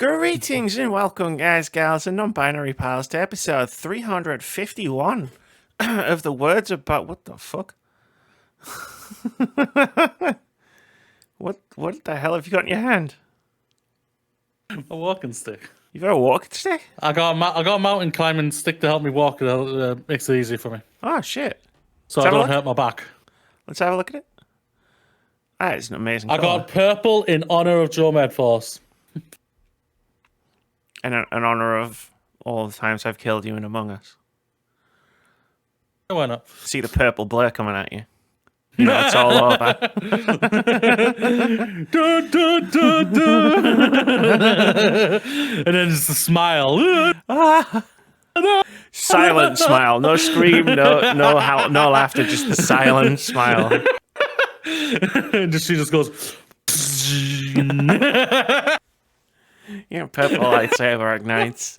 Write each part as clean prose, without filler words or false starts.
Greetings and welcome, guys, gals, and non-binary pals, to episode 351 of the Words About... What the fuck? What the hell have you got in your hand? A walking stick. You got a walking stick? I got a mountain climbing stick to help me walk. It makes it easier for me. Oh, shit. So I don't hurt my back. Let's have a look at it. That is an amazing I colour. got purple in honor of Joe Medforce. And in honor of all the times I've killed you in Among Us. Why not? See the purple blur coming at you. You know, it's all over. And then just a smile. Silent smile. No scream, no laughter, just the silent smile. And she just goes. Purple lightsaber ignites.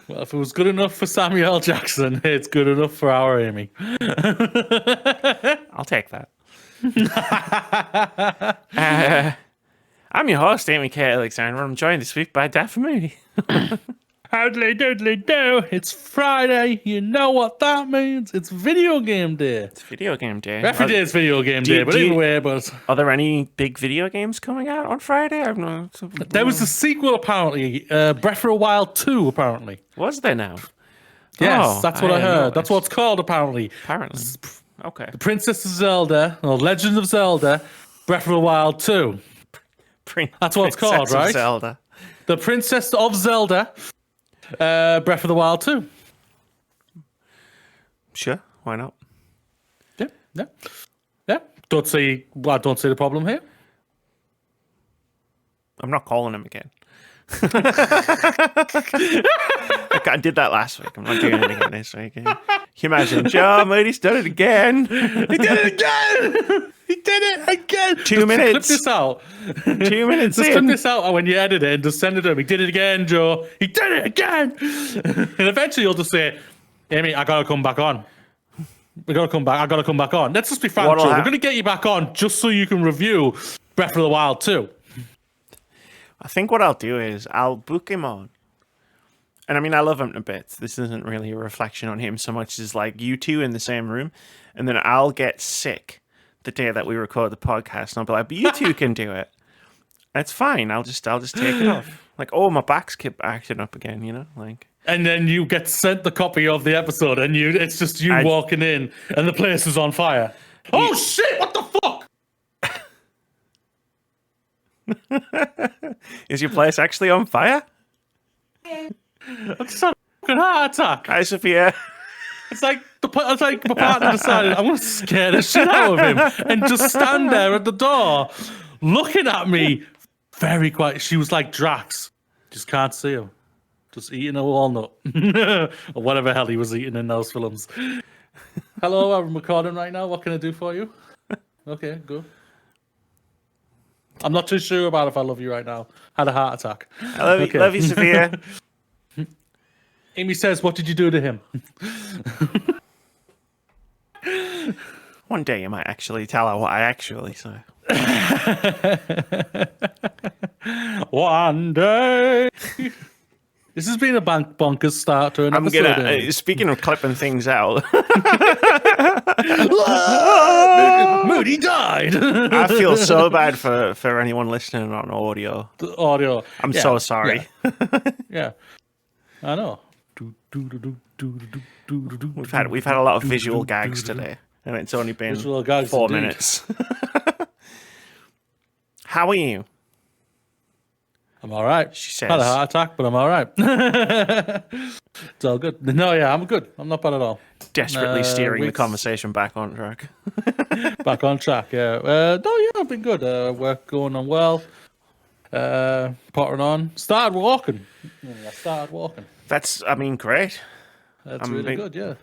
Well, if it was good enough for Samuel Jackson, it's good enough for our Amy. I'll take that. I'm your host, Amy K. Alexander. I'm joined this week by Daft Moody. Howdly doodly do. It's Friday. You know what that means. It's video game day. It's video game day. Every day is video game day, but anyway, Are there any big video games coming out on Friday? I've no... There was a sequel, apparently. Breath of the Wild 2, apparently. Was there now? Yes, that's what I heard. That's what it's called, apparently. Apparently. Okay. The Princess of Zelda, or Legend of Zelda, Breath of the Wild 2. That's what it's called, right? Zelda. The Princess of Zelda, Breath of the Wild 2. Sure, why not? Yeah. I don't see the problem here. I'm not calling him again. I did that last week. I'm not doing it again this week. Can you imagine? Joe Moody's done it again. He did it again. He did it again. 2 minutes. Clip this out. 2 minutes Just in. clip this out when you edit it and just send it to him. He did it again, Joe. He did it again. And eventually you'll just say, Amy, I gotta come back on. I gotta come back on. Let's just be frank, Joe. We're gonna get you back on just so you can review Breath of the Wild 2. I think what I'll do is I'll book him on. And I mean, I love him to bits. This isn't really a reflection on him so much as like you two in the same room. And then I'll get sick the day that we record the podcast. And I'll be like, but you two can do it. It's fine. I'll just take it off. Like, oh, my back's keep acting up again, you know? Like. And then you get sent the copy of the episode and it's just you walking in and the place is on fire. Oh shit, what the fuck? Is your place actually on fire? I just had a fucking heart attack. Hi, Sophia. It's like my partner decided I'm going to scare the shit out of him and just stand there at the door looking at me very quiet. She was like Drax. Just can't see him. Just eating a walnut. Or whatever hell he was eating in those films. Hello, I'm recording right now. What can I do for you? Okay, good. I'm not too sure about if I love you right now. Had a heart attack. I love you, Sophia. Amy says, what did you do to him? One day you might actually tell her what I actually say. One day. This has been a bonkers start to an episode. Speaking of clipping things out. Moody died. I feel so bad for anyone listening on audio. The audio. I'm so sorry. Yeah. I know. We've had a lot of visual gags today, and it's only been 4 minutes. How are you? I'm all right. She says. Had a heart attack, but I'm all right. It's all good. No, yeah, I'm good. I'm not bad at all. Desperately steering the conversation back on track. Back on track, yeah. I've been good. Work going on well. Pottering on. Started walking. That's, great. That's really good, yeah.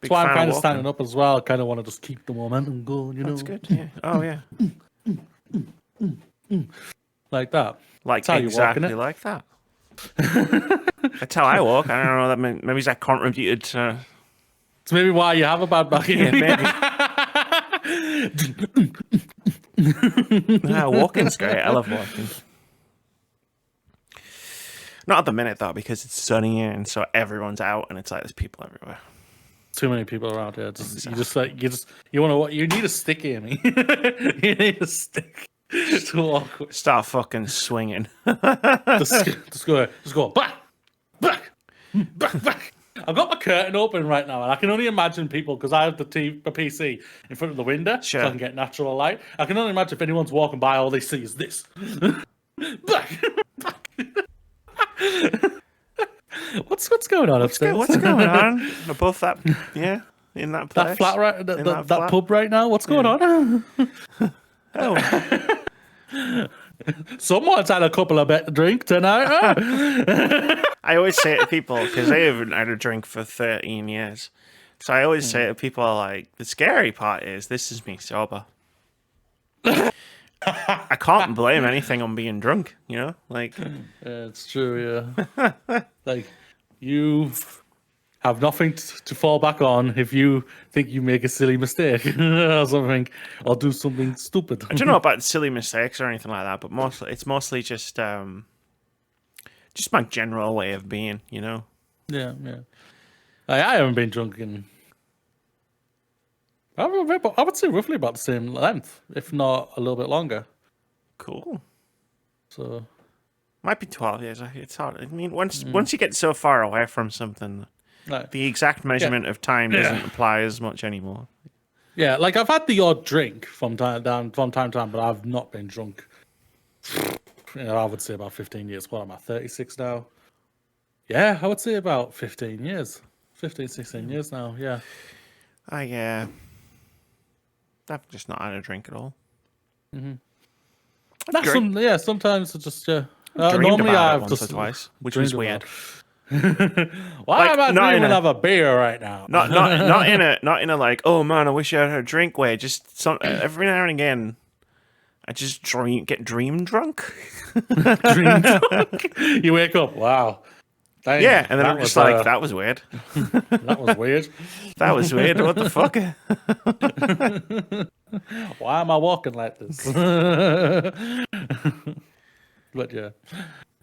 That's why I'm kind of standing up as well. I kind of want to just keep the momentum going, you know. That's good, yeah. Oh, yeah. Like that. Like exactly like that. That's how I walk. I don't know. Maybe that contributed to... It's maybe why you have a bad back. Yeah, maybe. Walking's great. I love walking. Not at the minute though, because it's sunny and so everyone's out, and it's like there's people everywhere. Too many people around here. You want to you need a stick, Amy. You need a stick to walk with. Start fucking swinging. Just go back. I've got my curtain open right now, and I can only imagine people, because I have the PC in front of the window, Sure. so I can get natural light. I can only imagine if anyone's walking by, all they see is this. Back. What's going on upstairs? What's going on above that? Yeah, in that place. That flat right, that pub right now. What's going on? Oh, Someone's had a couple of bit to drink tonight. I always say it to people, because I haven't had a drink for 13 years. So I always say to people, like, the scary part is this is me sober. I can't blame anything on being drunk, you know? Like, Yeah, it's true, yeah. Like, you have nothing to fall back on if you think you make a silly mistake or something, or do something stupid. I don't know about silly mistakes or anything like that, but it's mostly just my general way of being, you know? Yeah. I haven't been drunk in, I would say roughly about the same length, if not a little bit longer. Cool. So Might be 12 years. It's hard. I mean, once you get so far away from something, like, the exact measurement of time doesn't apply as much anymore. yeah, like I've had the odd drink from time to time, but I've not been drunk. I would say about 15 years. What am I, 36 now? Yeah, I would say about 15 years. 15, 16 years now, yeah. I've just not had a drink at all. Sometimes it's just, yeah. Dreamed Normally about it I've once just or twice, which was weird. Why Like, am I not in dreaming a- of a beer right now? Not in a like, oh man, I wish I had a drink way. Just every now and again, I just get dream drunk. Dream drunk. You wake up, wow. Dang, Yeah, and then I'm just like, that was weird. that was weird. That was weird. What the fuck? Why am I walking like this? But yeah.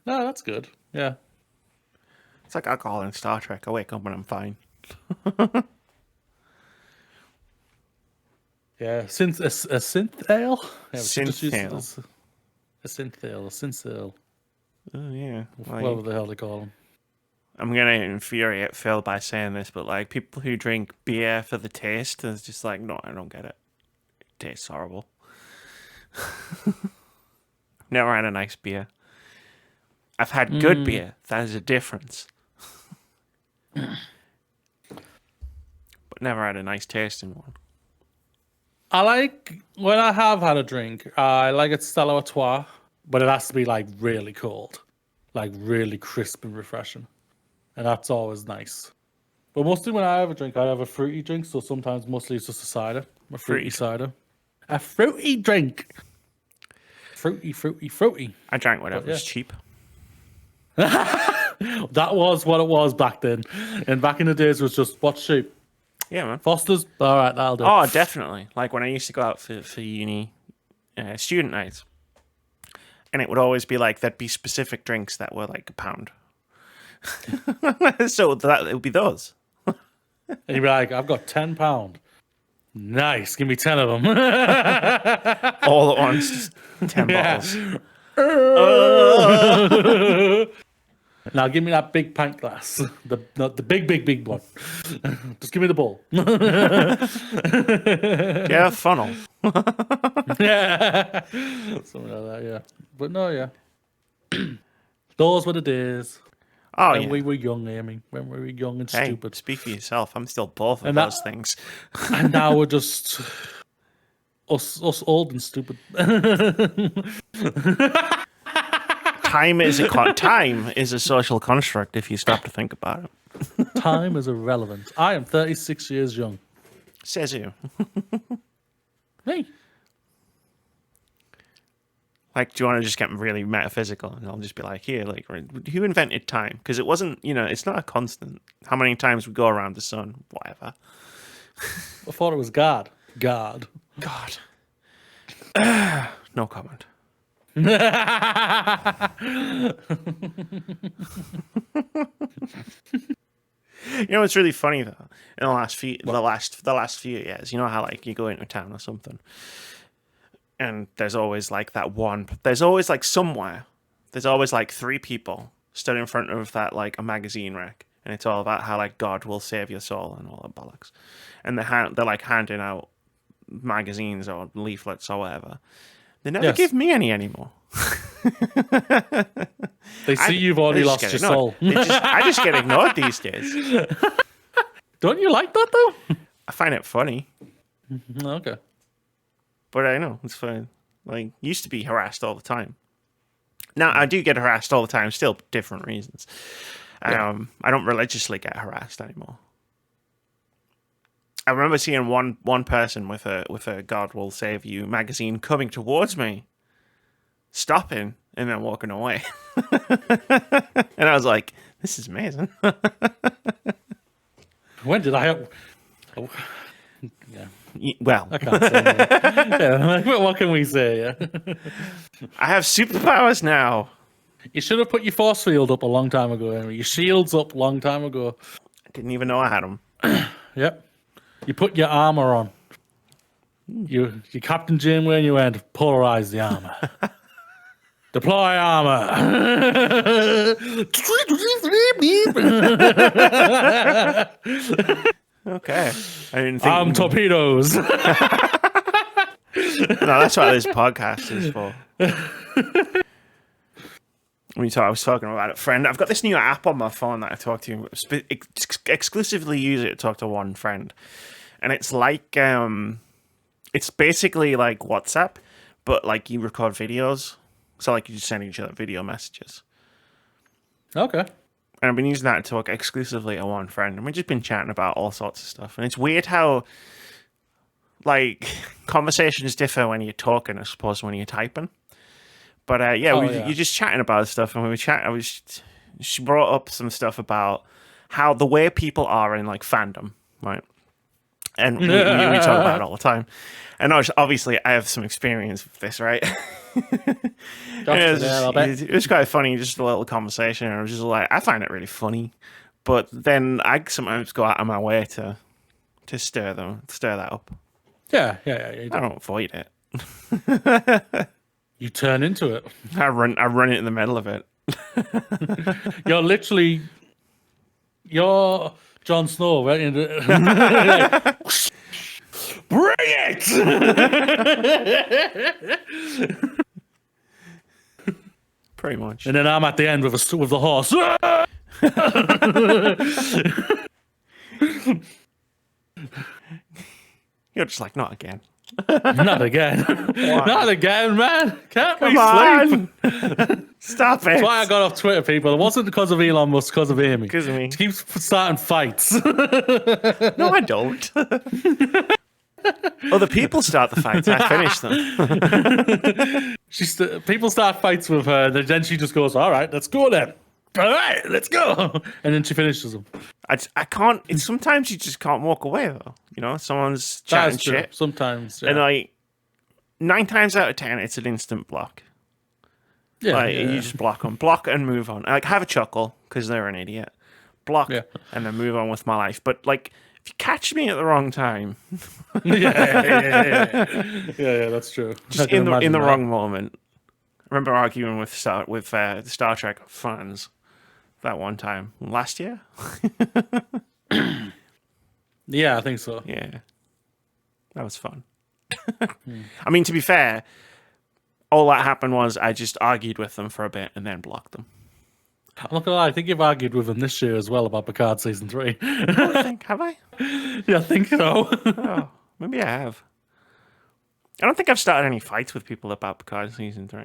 No, that's good. Yeah. It's like alcohol in Star Trek. I wake up and I'm fine. Yeah. A synth ale? Yeah, Synth ale. A synth ale. A synth ale. Oh yeah. Like, Whatever the hell they call them. I'm gonna infuriate Phil by saying this, but like people who drink beer for the taste, it's just like, no, I don't get it. It tastes horrible. Never had a nice beer. I've had good beer. That is a difference. But never had a nice tasting one. I like, when I have had a drink, I like it Stella Artois, but it has to be like really cold, like really crisp and refreshing. And that's always nice. But mostly when I have a drink, I have a fruity drink. So sometimes mostly it's just a cider, a fruity cider. A fruity drink. Fruity. I drank whatever was cheap. That was what it was back then. And back in the days, it was just, what's cheap? Yeah, man. Foster's? All right, that'll do. Oh, definitely. Like when I used to go out for uni student nights. And it would always be like, there'd be specific drinks that were like £1. So it would be those. And you'd be like, I've got £10. Nice, give me 10 of them. All at once, just 10 bottles. Now give me that big pint glass, the big one. Just give me the bowl. Yeah, funnel. Yeah, something like that. Yeah, but no, yeah. Those were the days. Oh, when yeah. we were young, Amy. When we were young and Hey, stupid. speak for yourself. I'm still both of And those things. And now we're just us old and stupid. Time is a social construct if you stop to think about it. Time is irrelevant. I am 36 years young. Says who? Hey. Like, do you want to just get really metaphysical? And I'll just be like, here, like, who invented time? Because it wasn't, it's not a constant. How many times we go around the sun? Whatever. I thought it was God. God. God. No comment. You know what's really funny though? In the last few years, you know how like you go into town or something, and there's always like that one. There's always like somewhere. There's always like three people stood in front of that like a magazine rack, and it's all about how like God will save your soul and all that bollocks, and they're like handing out magazines or leaflets or whatever. They never give me any anymore. They see you've already lost your soul. I just get ignored these days. Don't you like that though? I find it funny. Okay. But I know, it's fine. Like, used to be harassed all the time. Now, I do get harassed all the time, still different reasons. I don't religiously get harassed anymore. I remember seeing one person with a God Will Save You magazine coming towards me, stopping, and then walking away. And I was like, this is amazing. When did I... Oh, yeah. Well, I can't say that. Yeah, what can we say? Yeah. I have superpowers now. You should have put your force field up a long time ago, Henry. Your shield's up a long time ago. I didn't even know I had them. Yep. You put your armor on. You Captain Janeway and you went, polarize the armor. Deploy armor. Okay. I didn't think torpedoes. No, that's what this podcast is for. I was talking about it, friend. I've got this new app on my phone that I talk to exclusively use it to talk to one friend, and it's like it's basically like WhatsApp, but like you record videos, so like you just send each other video messages. Okay. And I've been using that to talk exclusively to one friend, and we've just been chatting about all sorts of stuff. And it's weird how like conversations differ when you're talking as opposed to when you're typing. But you're just chatting about stuff, and when we chat, she brought up some stuff about how the way people are in like fandom, right? And we talk about it all the time. And obviously, I have some experience with this, right? It was quite funny, just a little conversation. And I was just like, I find it really funny, but then I sometimes go out of my way to stir that up. Yeah. I don't avoid it. You turn into it. I run it in the middle of it. You're Jon Snow, right? Like, bring it! Pretty much. And then I'm at the end with the horse. You're just like, not again. Not again. Not again, man. Can't Come we on. sleep? Stop it. That's why I got off Twitter, people. It wasn't because of Elon Musk, because of Amy. Because of me. She keeps starting fights. No, I don't. Other people start the fights. I finish them. People start fights with her, and then she just goes, all right, let's go then. All right, let's go. And then she finishes them. I can't. Sometimes you just can't walk away, though. You know, someone's chatting shit. Sometimes. Yeah. And like 9 times out of 10, it's an instant block. Yeah, You just block and move on. Like, have a chuckle because they're an idiot. Block and then move on with my life. But like, if you catch me at the wrong time, yeah, that's true. Just in the wrong moment. I remember arguing with Star Trek fans that one time last year. Yeah, I think so. Yeah, that was fun. I mean, to be fair, all that happened was I just argued with them for a bit and then blocked them. I'm not gonna lie, I think you've argued with them this year as well about Picard season 3. Have I? Yeah, I think so. Oh, maybe I have. I don't think I've started any fights with people about Picard season 3.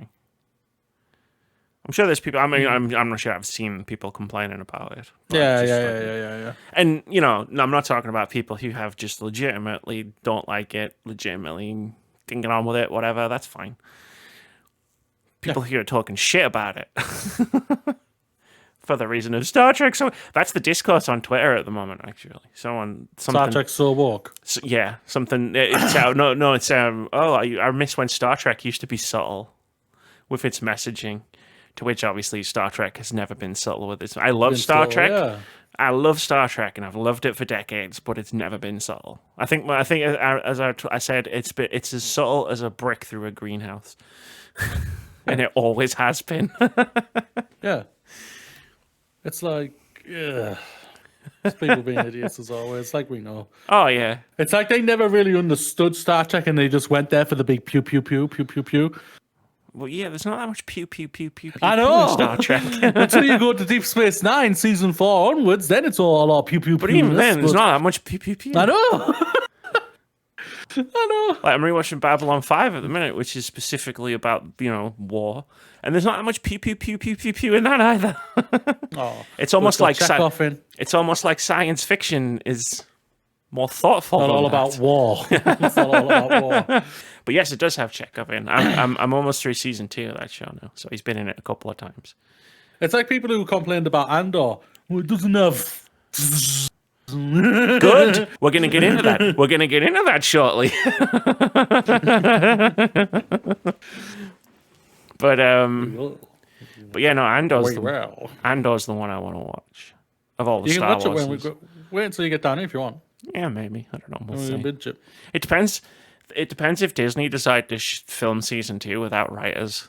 I'm sure there's people. I mean, I'm not sure I've seen people complaining about it. Yeah. And you know, I'm not talking about people who have just legitimately don't like it, legitimately didn't get on with it, whatever. That's fine. People who are talking shit about it for the reason of Star Trek. So that's the discourse on Twitter at the moment. Actually, Star Trek so woke. Yeah, something. It's no. It's I miss when Star Trek used to be subtle. with its messaging, to which obviously Star Trek has never been subtle with its. I love Star Trek. Yeah. I love Star Trek, and I've loved it for decades, but it's never been subtle. I think as I said, it's as subtle as a brick through a greenhouse, and it always has been. Yeah. It's like, yeah. It's people being idiots as always, like we know. Oh yeah, It's like they never really understood Star Trek, and they just went there for the big pew pew pew pew pew pew. well yeah. There's not that much pew pew pew pew pew I pew know. in Star Trek. Until you go to Deep Space Nine, season 4 onwards, then it's all a lot of pew pew pew. But even then, there's not that much pew pew pew. I know. I know. Like, I'm rewatching Babylon 5 at the minute, which is specifically about, war. And there's not that much pew pew pew pew pew pew in that either. Oh, It's almost like in. it's almost like science fiction is more thoughtful. Not than all that. about war. It's not all about war. But yes, it does have Chekhov in. I'm almost through season 2 of that show now, so he's been in it a couple of times. It's like people who complained about Andor. Well, it doesn't have. Good. We're gonna get into that. We're gonna get into that shortly. But yeah, no, Andor's the one I want to watch of all the You can Star watch it Wars. when we go. Wait until you get down here if you want. Yeah, maybe. I don't know. We'll We see. can binge it. It depends. It depends if Disney decide to film season 2 without writers,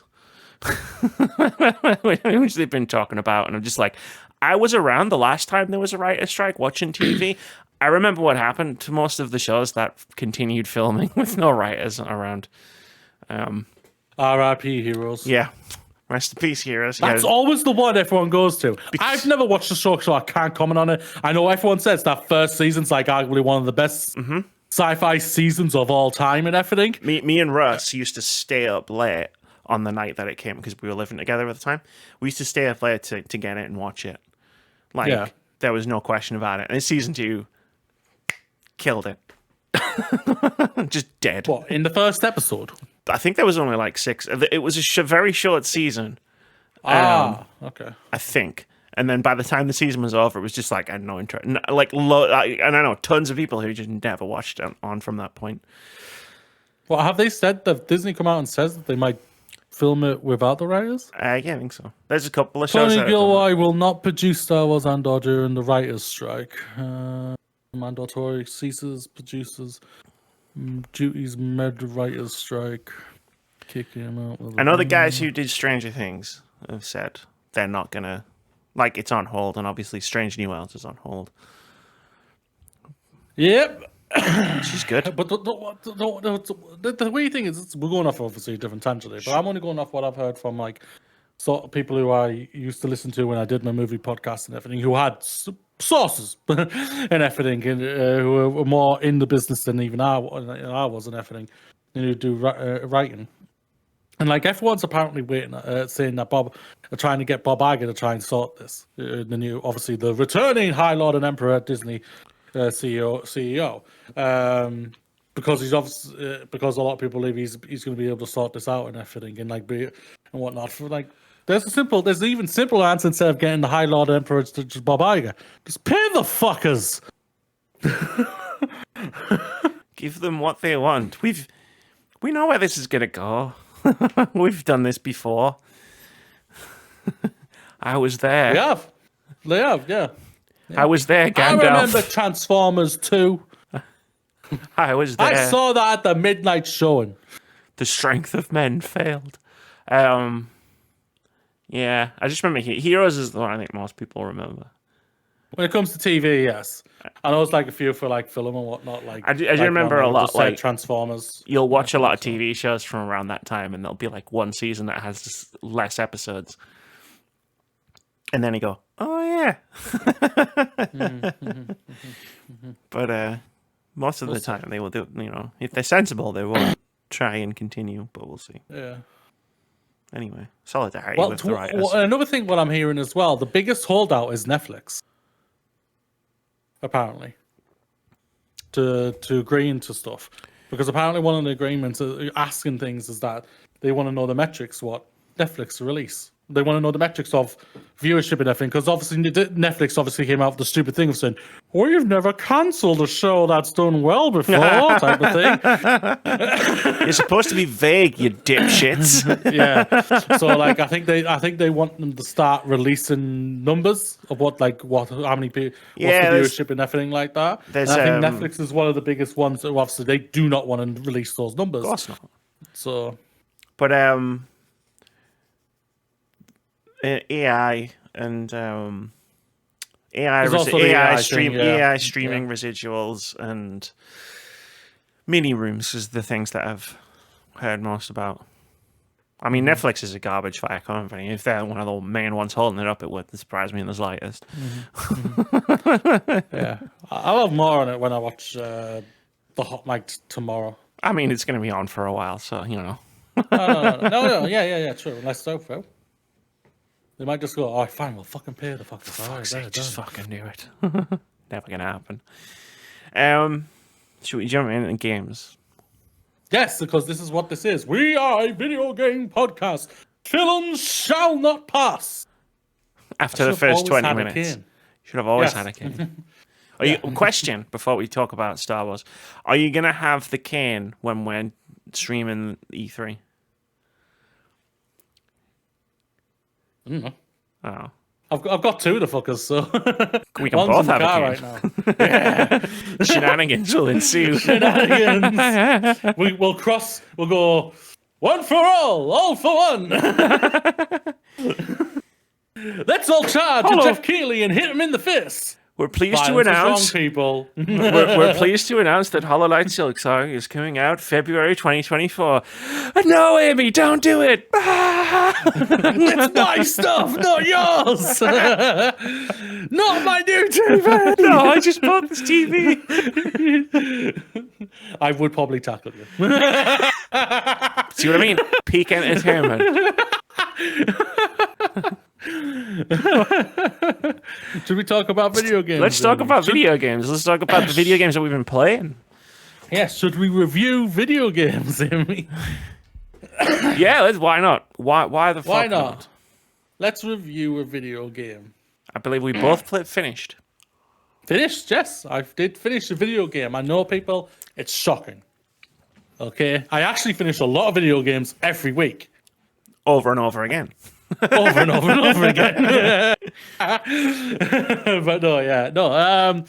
which they've been talking about. And I'm just like, I was around the last time there was a writer's strike watching TV. I remember what happened to most of the shows that continued filming with no writers around. R.I.P. Heroes. Yeah. Rest in peace, heroes. That's always the one everyone goes to. I've never watched the show, so I can't comment on it. I know everyone says that first season's like arguably one of the best sci-fi seasons of all time and everything. Me and Russ used to stay up late on the night that it came because we were living together at the time. We used to stay up late to get it and watch it. Like, there was no question about it. And season 2 killed it. Just dead. What, in the first episode? I think there was only like 6. It was a very short season. Okay. I think. And then by the time the season was over, it was just like, I had no interest. And I know tons of people who just never watched it on from that point. Well, have they said that Disney come out and says that they might film it without the writers? Yeah, I think so. There's a couple of shows. Tony Gilroy will not produce Star Wars Andor during the writers' strike. Mandatory ceases producers duties mid writers' strike. Kicking him out. I know the guys who did Stranger Things have said they're not gonna, like, it's on hold, and obviously Strange New Worlds is on hold. Yep. She's good. But the weird thing is, we're going off obviously a different tangent here, but I'm only going off what I've heard from like sort of people who I used to listen to when I did my movie podcast and everything, who had sources and everything, and who were more in the business than even I was and everything, and who do writing. And like everyone's apparently waiting, saying that trying to get Bob Iger to try and sort this. The new, obviously, the returning High Lord and Emperor at Disney CEO, because he's obviously because a lot of people believe he's going to be able to sort this out and everything and like be and whatnot. For like, there's an even simpler answer instead of getting the High Lord and Emperor to just Bob Iger. Just pay the fuckers. Give them what they want. We know where this is going to go. We've done this before. I was there. They have, yeah. I was there, Gandalf. I remember Transformers 2. I was there. I saw that at the midnight showing. The strength of men failed. Yeah, I just remember Heroes is the one I think most people remember. When it comes to TV, yes. I know it's like a few for like film and whatnot. Like I do remember a lot. Like Transformers. You'll watch a lot of TV shows from around that time, and there'll be like one season that has just less episodes, and then you go, "Oh yeah." But most of the time, they will do. If they're sensible, they will try and continue. But we'll see. Yeah. Anyway, solidarity with the writers. Another thing, what I'm hearing as well, the biggest holdout is Netflix. Apparently, to agreeing to stuff, because apparently one of the agreements asking things is that they want to know the metrics what Netflix release. They want to know the metrics of viewership and everything, because obviously Netflix obviously came out with the stupid thing of saying, we've never cancelled a show that's done well before, type of thing. You're supposed to be vague, you dipshits. Yeah. So like I think they want them to start releasing numbers of how many people, what's the viewership and everything like that. And I think Netflix is one of the biggest ones that obviously they do not want to release those numbers. Of course not. So, but AI and AI streaming residuals and mini rooms is the things that I've heard most about. I mean, Netflix is a garbage fire company. If they're one of the main ones holding it up, it wouldn't surprise me in the slightest. Yeah, I'll have more on it when I watch the Hot Mic tomorrow. I mean, it's going to be on for a while, so you know. No, yeah, true. Unless so, Phil. They might just go, fine, we'll fucking pay the fucking salary. Just fucking do it. Never gonna happen. Should we jump into games? Yes, because this is what this is. We are a video game podcast. Films shall not pass. After the first 20 minutes. Should have always had a cane. Question before we talk about Star Wars. Are you gonna have the cane when we're streaming E3? I don't know. Oh. I've got two of the fuckers, so we can both have a cane right now. Yeah. Shenanigans will ensue. Shenanigans. We'll go one for all for one. Let's all charge at Jeff Keighley and hit him in the face. We're pleased to announce, people. we're pleased to announce that Hollow Knight Silksong is coming out February 2024. No, Amy, don't do it. It's my stuff, not yours. Not my new TV. No, I just bought this TV. I would probably tackle you. See what I mean? Peak entertainment. Should we talk about video games? Let's talk about video games. Let's talk about the video games that we've been playing. Yes, should we review video games, Amy? Yeah, why not? Why the fuck Why not? Let's review a video game. I believe we both finished. Finished? Yes, I did finish a video game. I know people, it's shocking. Okay? I actually finish a lot of video games every week. Over and over again. Over and over and over again. But no.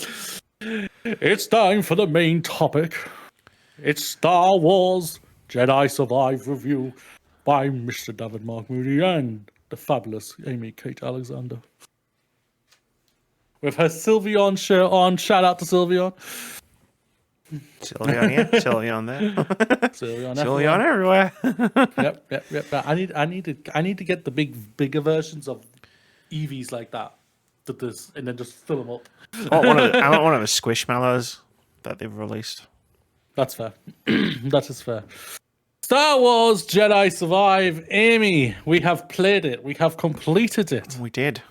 It's time for the main topic. It's Star Wars Jedi Survive review by Mr. David Mark Moody and the fabulous Amy Kate Alexander. With her Sylveon shirt on. Shout out to Sylveon. Sylveon, yeah. Sylveon there. Sylveon everywhere. Yep. I need to get the bigger versions of EVs like that. And then just fill them up. I want one of the Squishmallows that they've released. That's fair. That is fair. Star Wars Jedi Survive. Amy, we have played it. We have completed it. We did.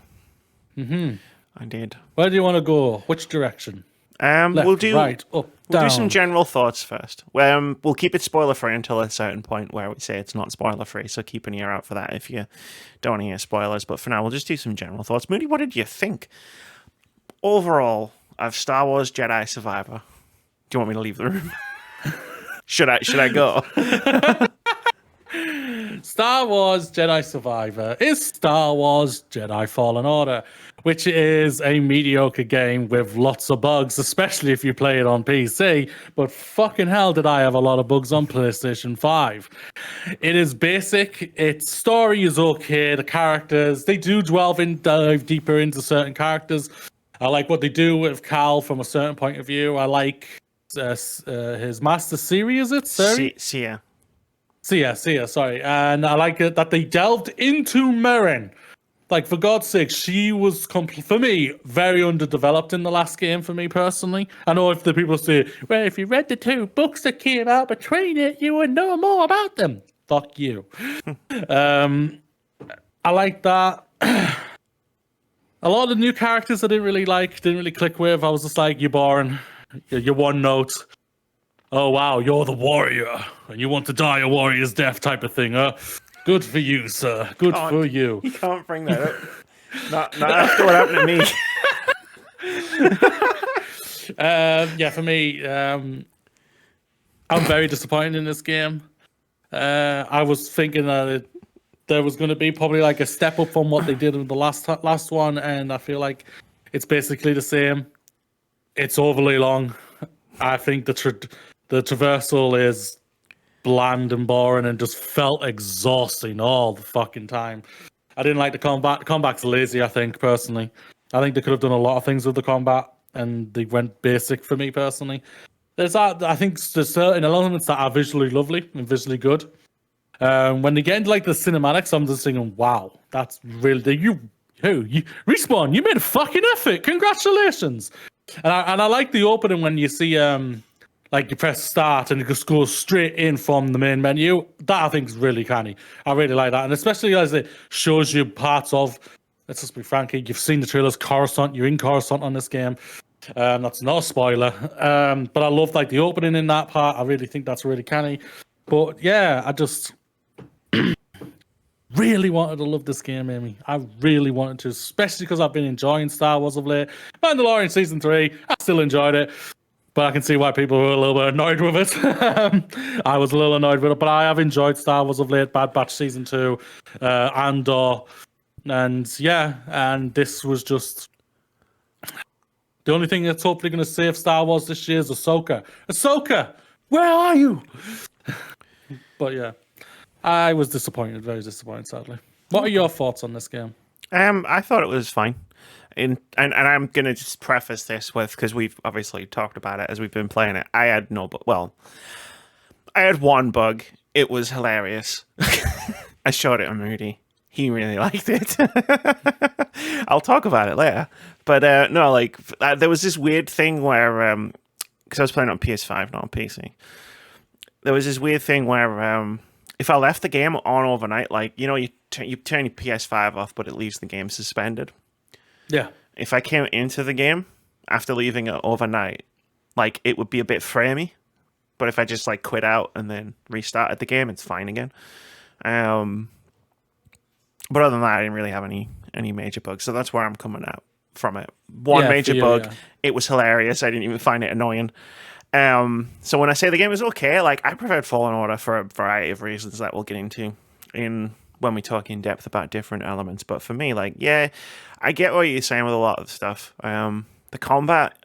Mm-hmm. I did. Where do you want to go? Which direction? Left, we'll do right, up, down. Do some general thoughts first. We'll keep it spoiler free until a certain point where we say it's not spoiler free. So keep an ear out for that if you don't want to hear spoilers. But for now, we'll just do some general thoughts. Moody, what did you think overall of Star Wars Jedi Survivor? Do you want me to leave the room? Should I go? Star Wars Jedi Survivor is Star Wars Jedi Fallen Order, which is a mediocre game with lots of bugs, especially if you play it on PC. But fucking hell did I have a lot of bugs on PlayStation 5. It is basic. Its story is okay. The characters, they do dive deeper into certain characters. I like what they do with Cal from a certain point of view. I like his master Siri, is it? Sia, sorry. And I like it that they delved into Merrin. Like, for God's sake, she was, for me, very underdeveloped in the last game for me personally. I know if the people say, well, if you read the 2 books that came out between it, you would know more about them. Fuck you. I like that. A lot of the new characters I didn't really click with. I was just like, you're boring. You're one note. Oh, wow, you're the warrior, and you want to die a warrior's death type of thing, huh? Good for you, sir. Good for you. You can't bring that up. Not after what happened to me. Yeah, for me, I'm very disappointed in this game. I was thinking that there was going to be probably like a step up from what they did in the last one, and I feel like it's basically the same. It's overly long. I think the traversal is bland and boring and just felt exhausting all the fucking time. I didn't like the combat. The combat's lazy, I think, personally. I think they could have done a lot of things with the combat, and they went basic for me personally. There's that. I think there's certain elements that are visually lovely and visually good. When they get into like the cinematics, I'm just thinking, "Wow, that's really you Respawn. You made a fucking effort. Congratulations!" And I like the opening when you see like you press start and it just goes straight in from the main menu. That I think is really canny. I really like that, and especially as it shows you parts of. Let's just be frank, you've seen the trailers. Coruscant, you're in Coruscant on this game. That's not a spoiler. But I love like the opening in that part. I really think that's really canny. But yeah, I just really wanted to love this game, Amy. I really wanted to, especially because I've been enjoying Star Wars of late. Mandalorian Season 3, I still enjoyed it. But I can see why people were a little bit annoyed with it. I was a little annoyed with it, but I have enjoyed Star Wars of late, Bad Batch Season 2, Andor. And yeah, and this was just... The only thing that's hopefully going to save Star Wars this year is Ahsoka. Ahsoka! Where are you? But yeah, I was disappointed, very disappointed, sadly. What are your thoughts on this game? I thought it was fine. And I'm going to just preface this with, because we've obviously talked about it as we've been playing it. I had one bug. It was hilarious. I showed it on Moody. He really liked it. I'll talk about it later. But no, like, there was this weird thing where, because I was playing on PS5, not on PC. There was this weird thing where if I left the game on overnight, like, you know, you turn your PS5 off, but it leaves the game suspended. Yeah. If I came into the game after leaving it overnight, like, it would be a bit framey. But if I just, like, quit out and then restarted the game, it's fine again. But other than that, I didn't really have any major bugs. So that's where I'm coming out from it. One major bug. Yeah. It was hilarious. I didn't even find it annoying. So when I say the game was okay, like, I preferred Fallen Order for a variety of reasons that we'll get into when we talk in depth about different elements. But for me, like, yeah, I get what you're saying with a lot of stuff. The combat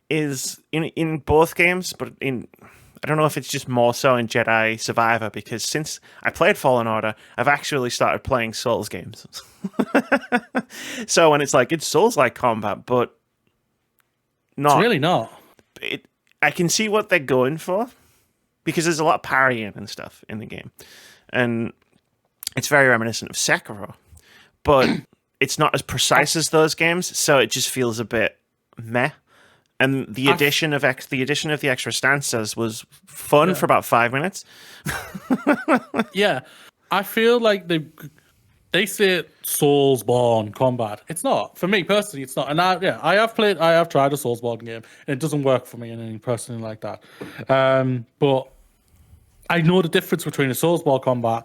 is in both games, but I don't know if it's just more so in Jedi Survivor, because since I played Fallen Order, I've actually started playing Souls games. So when it's like, it's Souls-like combat, but not. It's really not. I can see what they're going for, because there's a lot of parrying and stuff in the game. And it's very reminiscent of Sekiro. But it's not as precise as those games, so it just feels a bit meh. And the addition of the extra stances was fun for about 5 minutes. Yeah, I feel like they say Soulsborne combat. It's not, for me personally. It's not. And I have tried a Soulsborne game, and it doesn't work for me in any personally like that. But I know the difference between a Soulsborne combat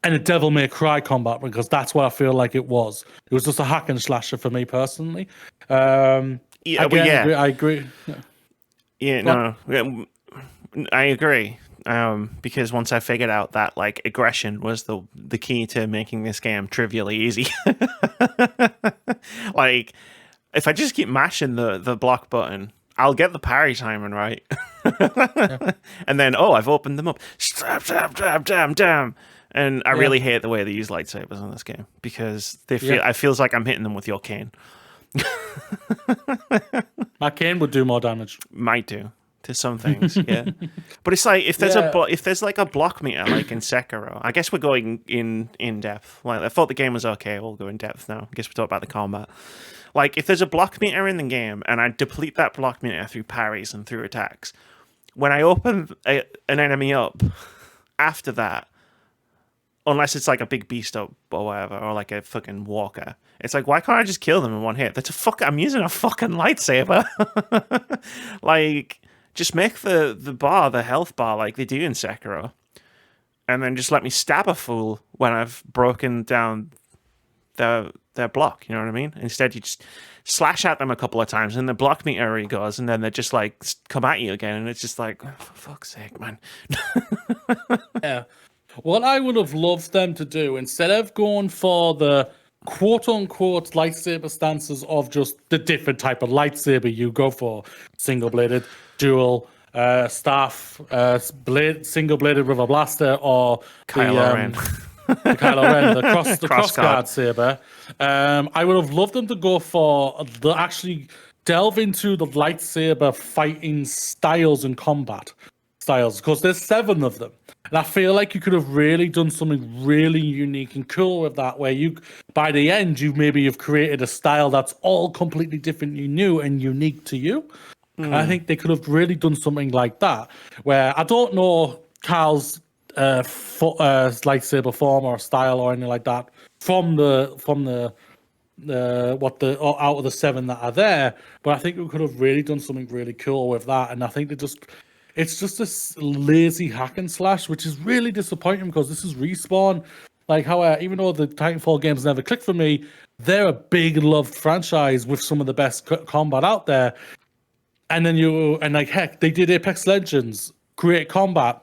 and a Devil May Cry combat, because that's what I feel like it was. It was just a hack and slasher for me personally. I agree. I agree. Because once I figured out that, like, aggression was the key to making this game trivially easy. Like, if I just keep mashing the block button, I'll get the parry timing right. And then, I've opened them up. Stab, stab, stab, damn, damn. And I really hate the way they use lightsabers in this game, because it feels like I'm hitting them with your cane. My cane would do more damage. Might do to some things, yeah. But it's like, if there's like a block meter, like in Sekiro, I guess we're going in depth. Like, I thought the game was okay. We'll go in depth now. I guess we'll talk about the combat. Like, if there's a block meter in the game, and I deplete that block meter through parries and through attacks, when I open an enemy up after that, unless it's like a big beast up or whatever, or like a fucking walker, it's like, why can't I just kill them in one hit? I'm using a fucking lightsaber. Like, just make the health bar like they do in Sekiro, and then just let me stab a fool when I've broken down their block. You know what I mean? Instead, you just slash at them a couple of times, and the block meter goes, and then they just like come at you again, and it's just like, oh, for fuck's sake, man. Yeah. What I would have loved them to do, instead of going for the quote-unquote lightsaber stances of just the different type of lightsaber you go for, single-bladed, dual, staff, blade, single-bladed with a blaster, or Kylo Ren. the Kylo Ren, the Cross crossguard saber. I would have loved them to go for actually delve into the lightsaber fighting styles and combat styles, because there's 7 of them. And I feel like you could have really done something really unique and cool with that, where you, by the end, you maybe have created a style that's all completely differently new and unique to you. I think they could have really done something like that, where I don't know Carl's lightsaber form or style or anything like that from the out of the 7 that are there, but I think we could have really done something really cool with that. And I think it's just this lazy hack and slash, which is really disappointing, because this is Respawn. Like, how even though the Titanfall games never clicked for me, they're a big loved franchise with some of the best combat out there. And then heck, they did Apex Legends, great combat.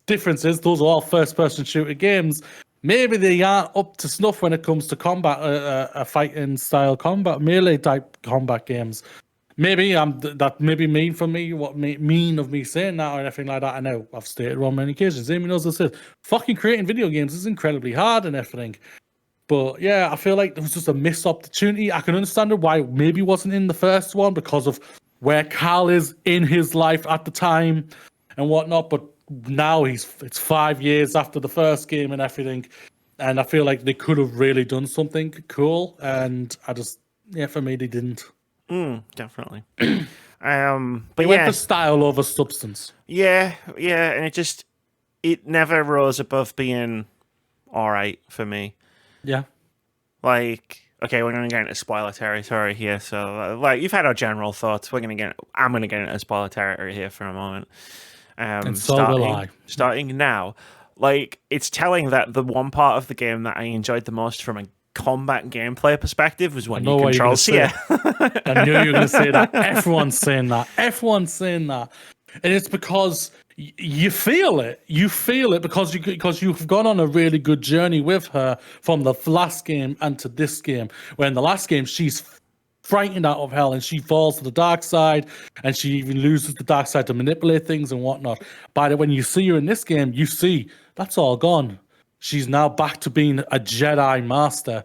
Difference is those are all first-person shooter games. Maybe they aren't up to snuff when it comes to combat, a fighting style combat, melee type combat games. Maybe that maybe mean for me, what mean of me saying that or anything like that. I know I've stated on many occasions. Amy knows this is fucking creating video games is incredibly hard and everything. But yeah, I feel like there was just a missed opportunity. I can understand why it maybe wasn't in the first one because of where Carl is in his life at the time and whatnot. But now it's 5 years after the first game and everything, and I feel like they could have really done something cool. And for me, they didn't. Definitely. But they went for style over substance. Yeah, and it never rose above being all right for me. Yeah. Like, okay, we're gonna get into spoiler territory here. So, like, you've had our general thoughts. I'm gonna get into spoiler territory here for a moment. And so will I. Starting now, like, it's telling that the one part of the game that I enjoyed the most from a combat gameplay perspective was when you control Sia. I knew you were going to say that. Everyone's saying that. And it's because you feel it. You feel it because you've gone on a really good journey with her from the last game and to this game. Where in the last game, she's frightened out of hell and she falls to the dark side, and she even loses the dark side to manipulate things and whatnot. But when you see her in this game, you see that's all gone. She's now back to being a Jedi master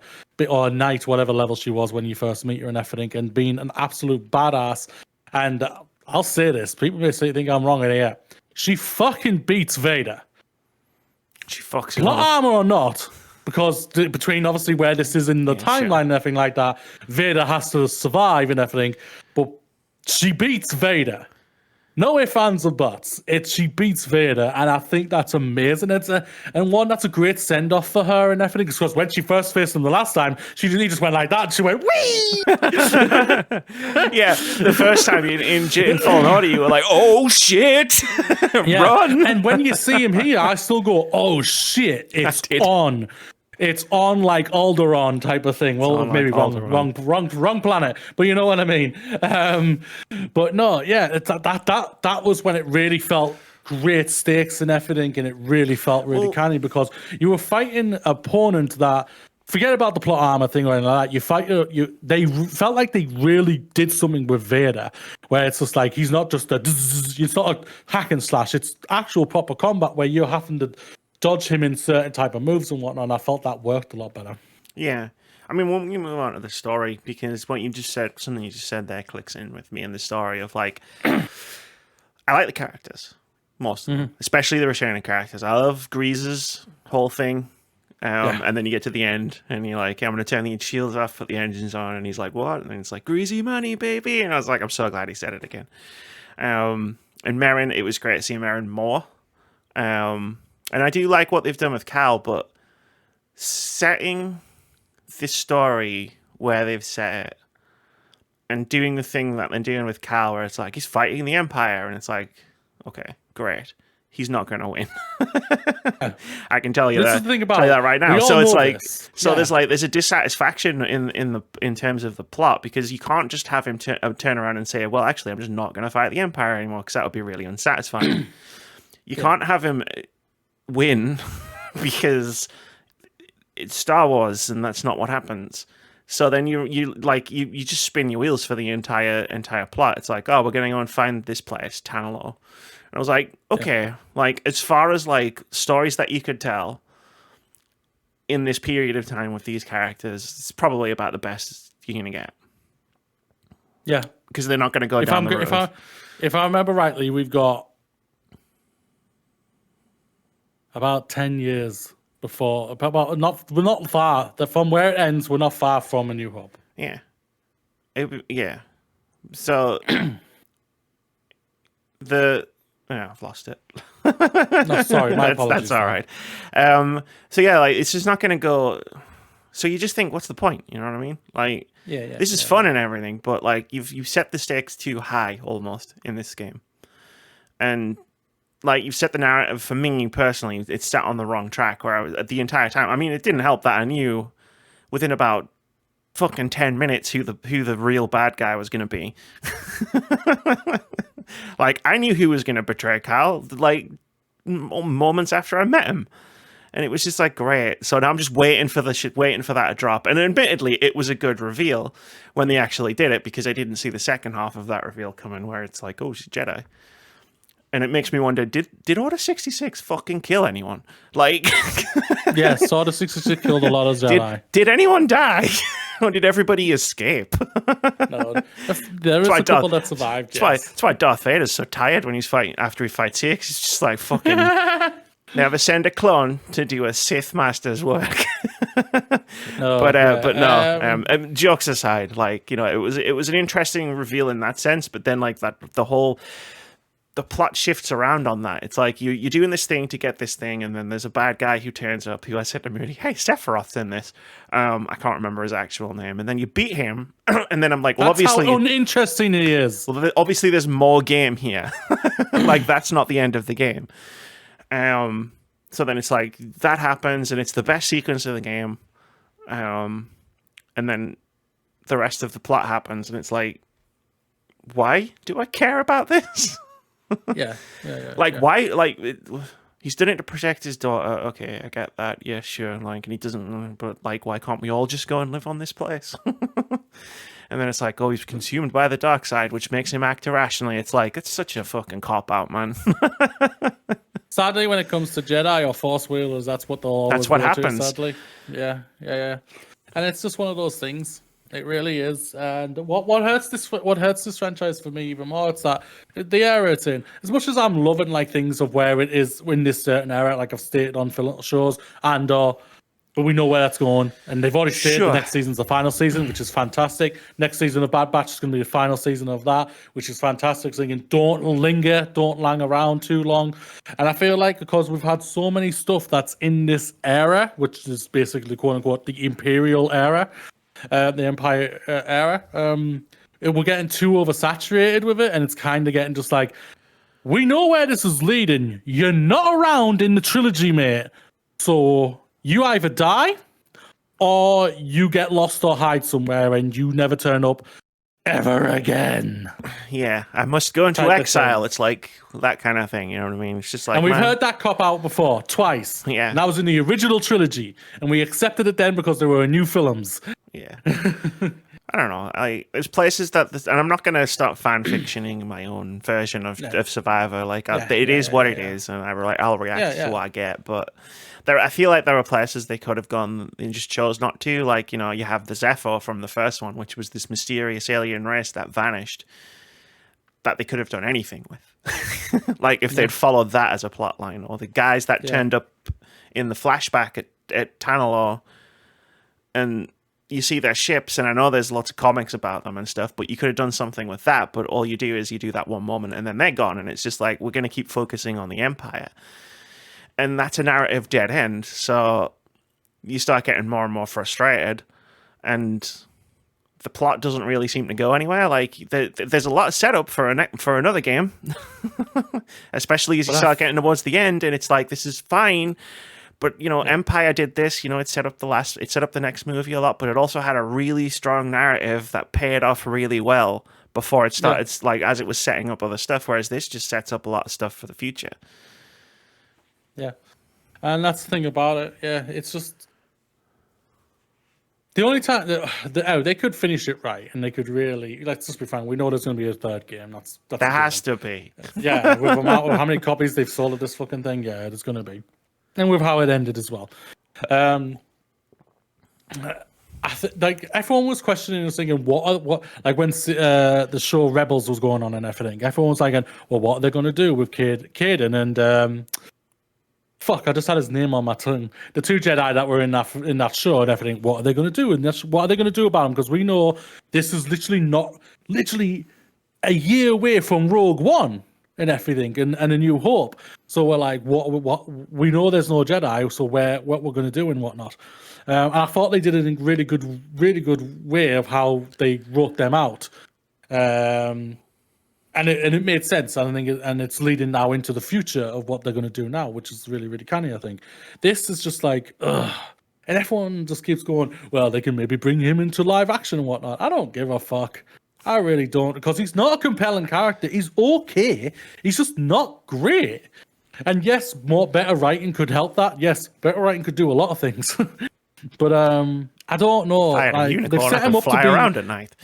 or a knight, whatever level she was when you first meet her and everything, and being an absolute badass. And I'll say this, people may think I'm wrong in here. She fucking beats Vader. She fucks him Plot up. armor or not, because between obviously where this is in the timeline and everything like that, Vader has to survive and everything, but she beats Vader. No ifs, ands, or buts. She beats Vader, and I think that's amazing. That's a great send off for her and everything. Because when she first faced him the last time, she just went like that. And she went wee. Yeah, the first time in Fallen Order, you were like, "Oh shit, run!" And when you see him here, I still go, "Oh shit, it's on." It's on like Alderaan type of thing. Well, maybe like wrong planet, but you know what I mean. But no, yeah, that was when it really felt great stakes and everything, and it really felt really canny because you were fighting an opponent that. Forget about the plot armor thing or anything like that. They felt like they really did something with Vader, where it's just like he's not just it's not a hack and slash. It's actual proper combat where you're having to dodge him in certain type of moves and whatnot, and I felt that worked a lot better. Yeah. I mean, when you move on to the story, because what you just said, something you just said there clicks in with me in the story of, like, I like the characters, most of them, especially the returning characters. I love Grease's whole thing, and then you get to the end, and you're like, I'm going to turn the shields off, put the engines on, and he's like, what? And it's like, greasy money, baby, and I was like, I'm so glad he said it again. And Merrin, it was great to see Merrin more. And I do like what they've done with Cal, but setting this story where they've set it and doing the thing that they're doing with Cal, where it's like he's fighting the Empire, and it's like, okay, great. he's not going to win. I can tell you This that. is the thing about tell you that right now. we all So it's know like, this. so Yeah. there's a dissatisfaction in terms of the plot, because you can't just have him turn around and say, well, actually, I'm just not going to fight the Empire anymore, because that would be really unsatisfying. You can't have him win because it's Star Wars, and that's not what happens. So then you just spin your wheels for the entire plot. It's like, oh, we're gonna go and find this place, Tanalor. And I was like, okay, like as far as like stories that you could tell in this period of time with these characters, it's probably about the best you're gonna get. Yeah. Because they're not gonna go down the road. If I remember rightly, we've got about 10 years before. We're not far. From where it ends, we're not far from A New Hope. Yeah. Yeah. So I've lost it. No, sorry, my apologies. That's all right. So yeah, like it's just not going to go. So you just think, what's the point? You know what I mean? Like, this is fun and everything, but like you've set the stakes too high almost in this game, and like you've set the narrative for me personally. It's sat on the wrong track where I was the entire time. I mean, it didn't help that I knew within about fucking 10 minutes who the real bad guy was going to be. Like, I knew who was going to betray Kyle, like, moments after I met him. And it was just like, great. So now I'm just waiting for that to drop. And admittedly, it was a good reveal when they actually did it, because I didn't see the second half of that reveal coming, where it's like, oh, she's Jedi. And it makes me wonder, did Order 66 fucking kill anyone? Like... Yes, Order 66 killed a lot of Jedi. Did anyone die? Or did everybody escape? No, there is a couple that survived. That's why Darth Vader's so tired when he's fighting. After he fights Six, he's just like, fucking never send a clone to do a Sith Master's work. Jokes aside, like, you know, it was an interesting reveal in that sense. But then, like, the plot shifts around on that. It's like you're doing this thing to get this thing, and then there's a bad guy who turns up, who I said to Moody, hey, Sephiroth's in this. I can't remember his actual name. And then you beat him, and then I'm like, well, that's obviously... how uninteresting he is. Well, obviously there's more game here. Like, that's not the end of the game. So then it's like, that happens, and it's the best sequence of the game. And then the rest of the plot happens, and it's like, why do I care about this? Why? Like, he's done it to protect his daughter. Okay, I get that. Yeah, sure. Like, and he doesn't. But like, why can't we all just go and live on this place? And then it's like, oh, he's consumed by the dark side, which makes him act irrationally. It's like, it's such a fucking cop out, man. Sadly, when it comes to Jedi or Force wielders, that's what they'll always That's what go to, happens. sadly, yeah. And it's just one of those things. It really is. And what hurts this franchise for me even more, it's that the era it's in. As much as I'm loving like things of where it is in this certain era, like I've stated on film shows, and but we know where that's going, and they've already stated the next season's the final season, which is fantastic. Next season of Bad Batch is going to be the final season of that, which is fantastic. So again, don't lang around too long. And I feel like because we've had so many stuff that's in this era, which is basically quote unquote the Imperial era, the Empire era, we're getting too oversaturated with it, and it's kind of getting just like, we know where this is leading. You're not around in the trilogy, mate. So you either die, or you get lost or hide somewhere, and you never turn up ever again. Yeah, I must go into exile. It's like that kind of thing, you know what I mean? It's just like, and we've heard that cop out before, twice. Yeah. And that was in the original trilogy, and we accepted it then because there were new films. Yeah. I don't know. There's places that, and I'm not going to start fan fictioning my own version of Survivor. Like, it is what it is, and I'll react to what I get. But I feel like there were places they could have gone and just chose not to. Like, you know, you have the Zephyr from the first one, which was this mysterious alien race that vanished, that they could have done anything with. Like, if they'd followed that as a plot line, or the guys that turned up in the flashback at Tanalor, and you see their ships, and I know there's lots of comics about them and stuff, but you could have done something with that. But all you do is you do that one moment, and then they're gone, and it's just like, we're going to keep focusing on the Empire. And that's a narrative dead end. So you start getting more and more frustrated, and the plot doesn't really seem to go anywhere. Like there's a lot of setup for another game, especially as you start getting towards the end, and it's like, this is fine. But Empire did this. It set up the next movie a lot, but it also had a really strong narrative that paid off really well before it started. Like as it was setting up other stuff, whereas this just sets up a lot of stuff for the future. Yeah, and that's the thing about it. Yeah, it's just the only time they could finish it right, and they could really, let's just be frank. We know there's going to be a third game. That's there has to be. Yeah, with how many copies they've sold of this fucking thing. Yeah, there's going to be, and with how it ended as well. Like everyone was questioning and thinking, what like when the show Rebels was going on and everything. Everyone was like, well, what are they going to do with Caden and fuck, I just had his name on my tongue. The two Jedi that were in that show and everything. What are they going to do? And what are they going to do about them? Because we know this is literally a year away from Rogue One and everything, and A New Hope. So we're like, what? We know there's no Jedi, so what we're going to do and whatnot. And I thought they did it in really good way of how they wrote them out. And it made sense, I think, and it's leading now into the future of what they're going to do now, which is really, really canny, I think. This is just like, ugh. And everyone just keeps going, well, they can maybe bring him into live action and whatnot. I don't give a fuck. I really don't, because he's not a compelling character. He's okay. He's just not great. And yes, better writing could help that. Yes, better writing could do a lot of things. But I don't know. I had a unicorn that could fly around at night.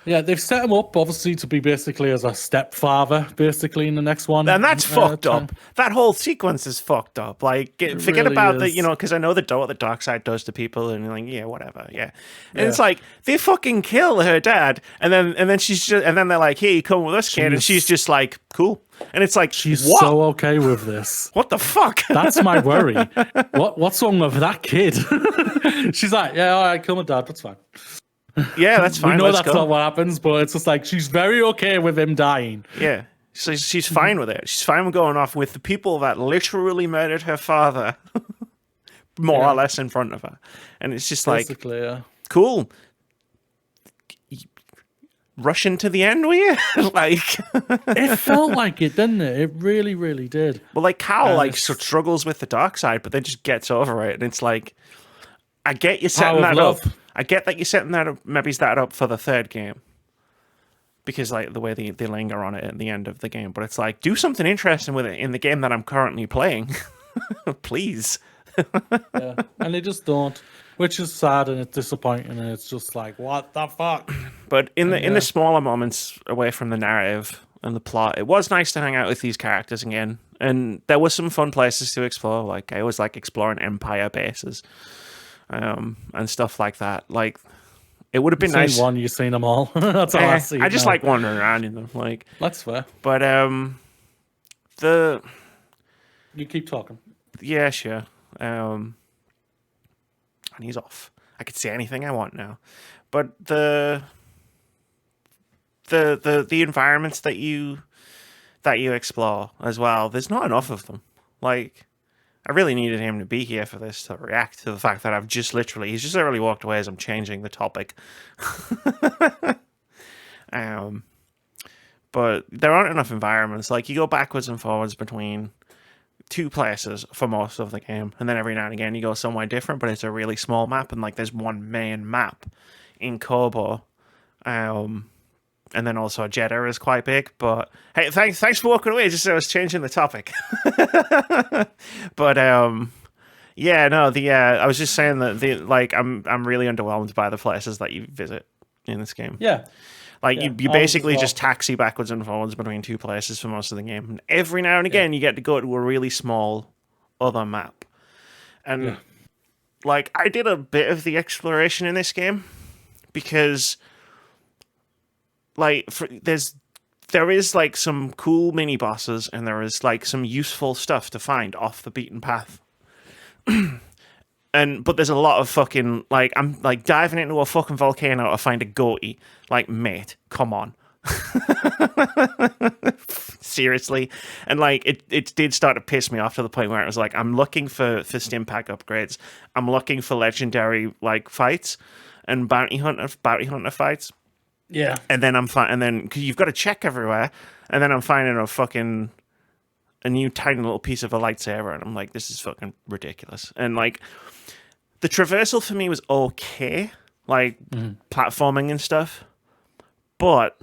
Yeah, they've set him up, obviously, to be basically as a stepfather, basically, in the next one. And that's fucked up. That whole sequence is fucked up. Like, forget really about the, because I know what the dark side does to people, and you're like, yeah, whatever, yeah. And it's like, they fucking kill her dad, and then she's just, and then they're like, here, you come with us, kid, and she's just like, cool. And it's like, she's so okay with this. What the fuck? That's my worry. What's wrong with that kid? She's like, yeah, all right, kill my dad, that's fine. Yeah, that's fine. We know that's not what happens, but it's just like she's very okay with him dying. Yeah, so she's fine with it. She's fine with going off with the people that literally murdered her father, more or less in front of her. And it's just basically, like, cool. Rush into the end, were you? Like, it felt like it, didn't it? It really, really did. Well, like Cal, struggles with the dark side, but then just gets over it, and it's like, I get you setting that up. I get that you're setting that up, maybe that up for the third game, because like the way they linger on it at the end of the game. But it's like, do something interesting with it in the game that I'm currently playing, please. Yeah, and they just don't, which is sad and it's disappointing, and it's just like, what the fuck. But in the smaller moments away from the narrative and the plot, it was nice to hang out with these characters again, and there were some fun places to explore. Like I always like exploring Empire bases. And stuff like that. Like, it would have been nice. You've seen them all. That's all I see. I just like wandering around in them. Like, that's fair. But you keep talking. Yeah, sure. And he's off. I could say anything I want now. But the environments that you explore as well, there's not enough of them. Like, I really needed him to be here for this to react to the fact that he's just literally walked away as I'm changing the topic. But there aren't enough environments. Like, you go backwards and forwards between two places for most of the game, and then every now and again you go somewhere different, but it's a really small map, and like there's one main map in Kobo. And then also Jeddah is quite big, but hey, thanks for walking away. Just I was changing the topic. But yeah, no, I was just saying that I'm really underwhelmed by the places that you visit in this game. Yeah. Like you basically just taxi backwards and forwards between two places for most of the game. And every now and again you get to go to a really small other map. And like I did a bit of the exploration in this game because like there is like some cool mini bosses, and there is like some useful stuff to find off the beaten path. But there's a lot of fucking like I'm like diving into a fucking volcano to find a goatee. Like, mate, come on. Seriously. And like it did start to piss me off to the point where it was like, I'm looking for stim pack upgrades. I'm looking for legendary like fights. and bounty hunter fights. Yeah. And then and then because you've got to check everywhere, and then I'm finding a new tiny little piece of a lightsaber, and I'm like, this is fucking ridiculous. And like the traversal for me was okay, like platforming and stuff, but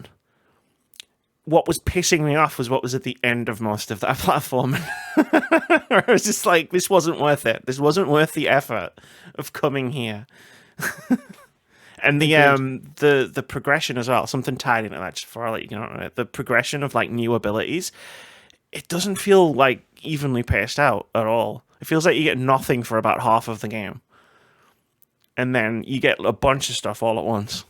what was pissing me off was what was at the end of most of that platforming. I was just like, this wasn't worth it. This wasn't worth the effort of coming here. And the progression as well, something tied into that just before I let you get on it. The progression of like new abilities, it doesn't feel like evenly paced out at all. It feels like you get nothing for about half of the game. And then you get a bunch of stuff all at once.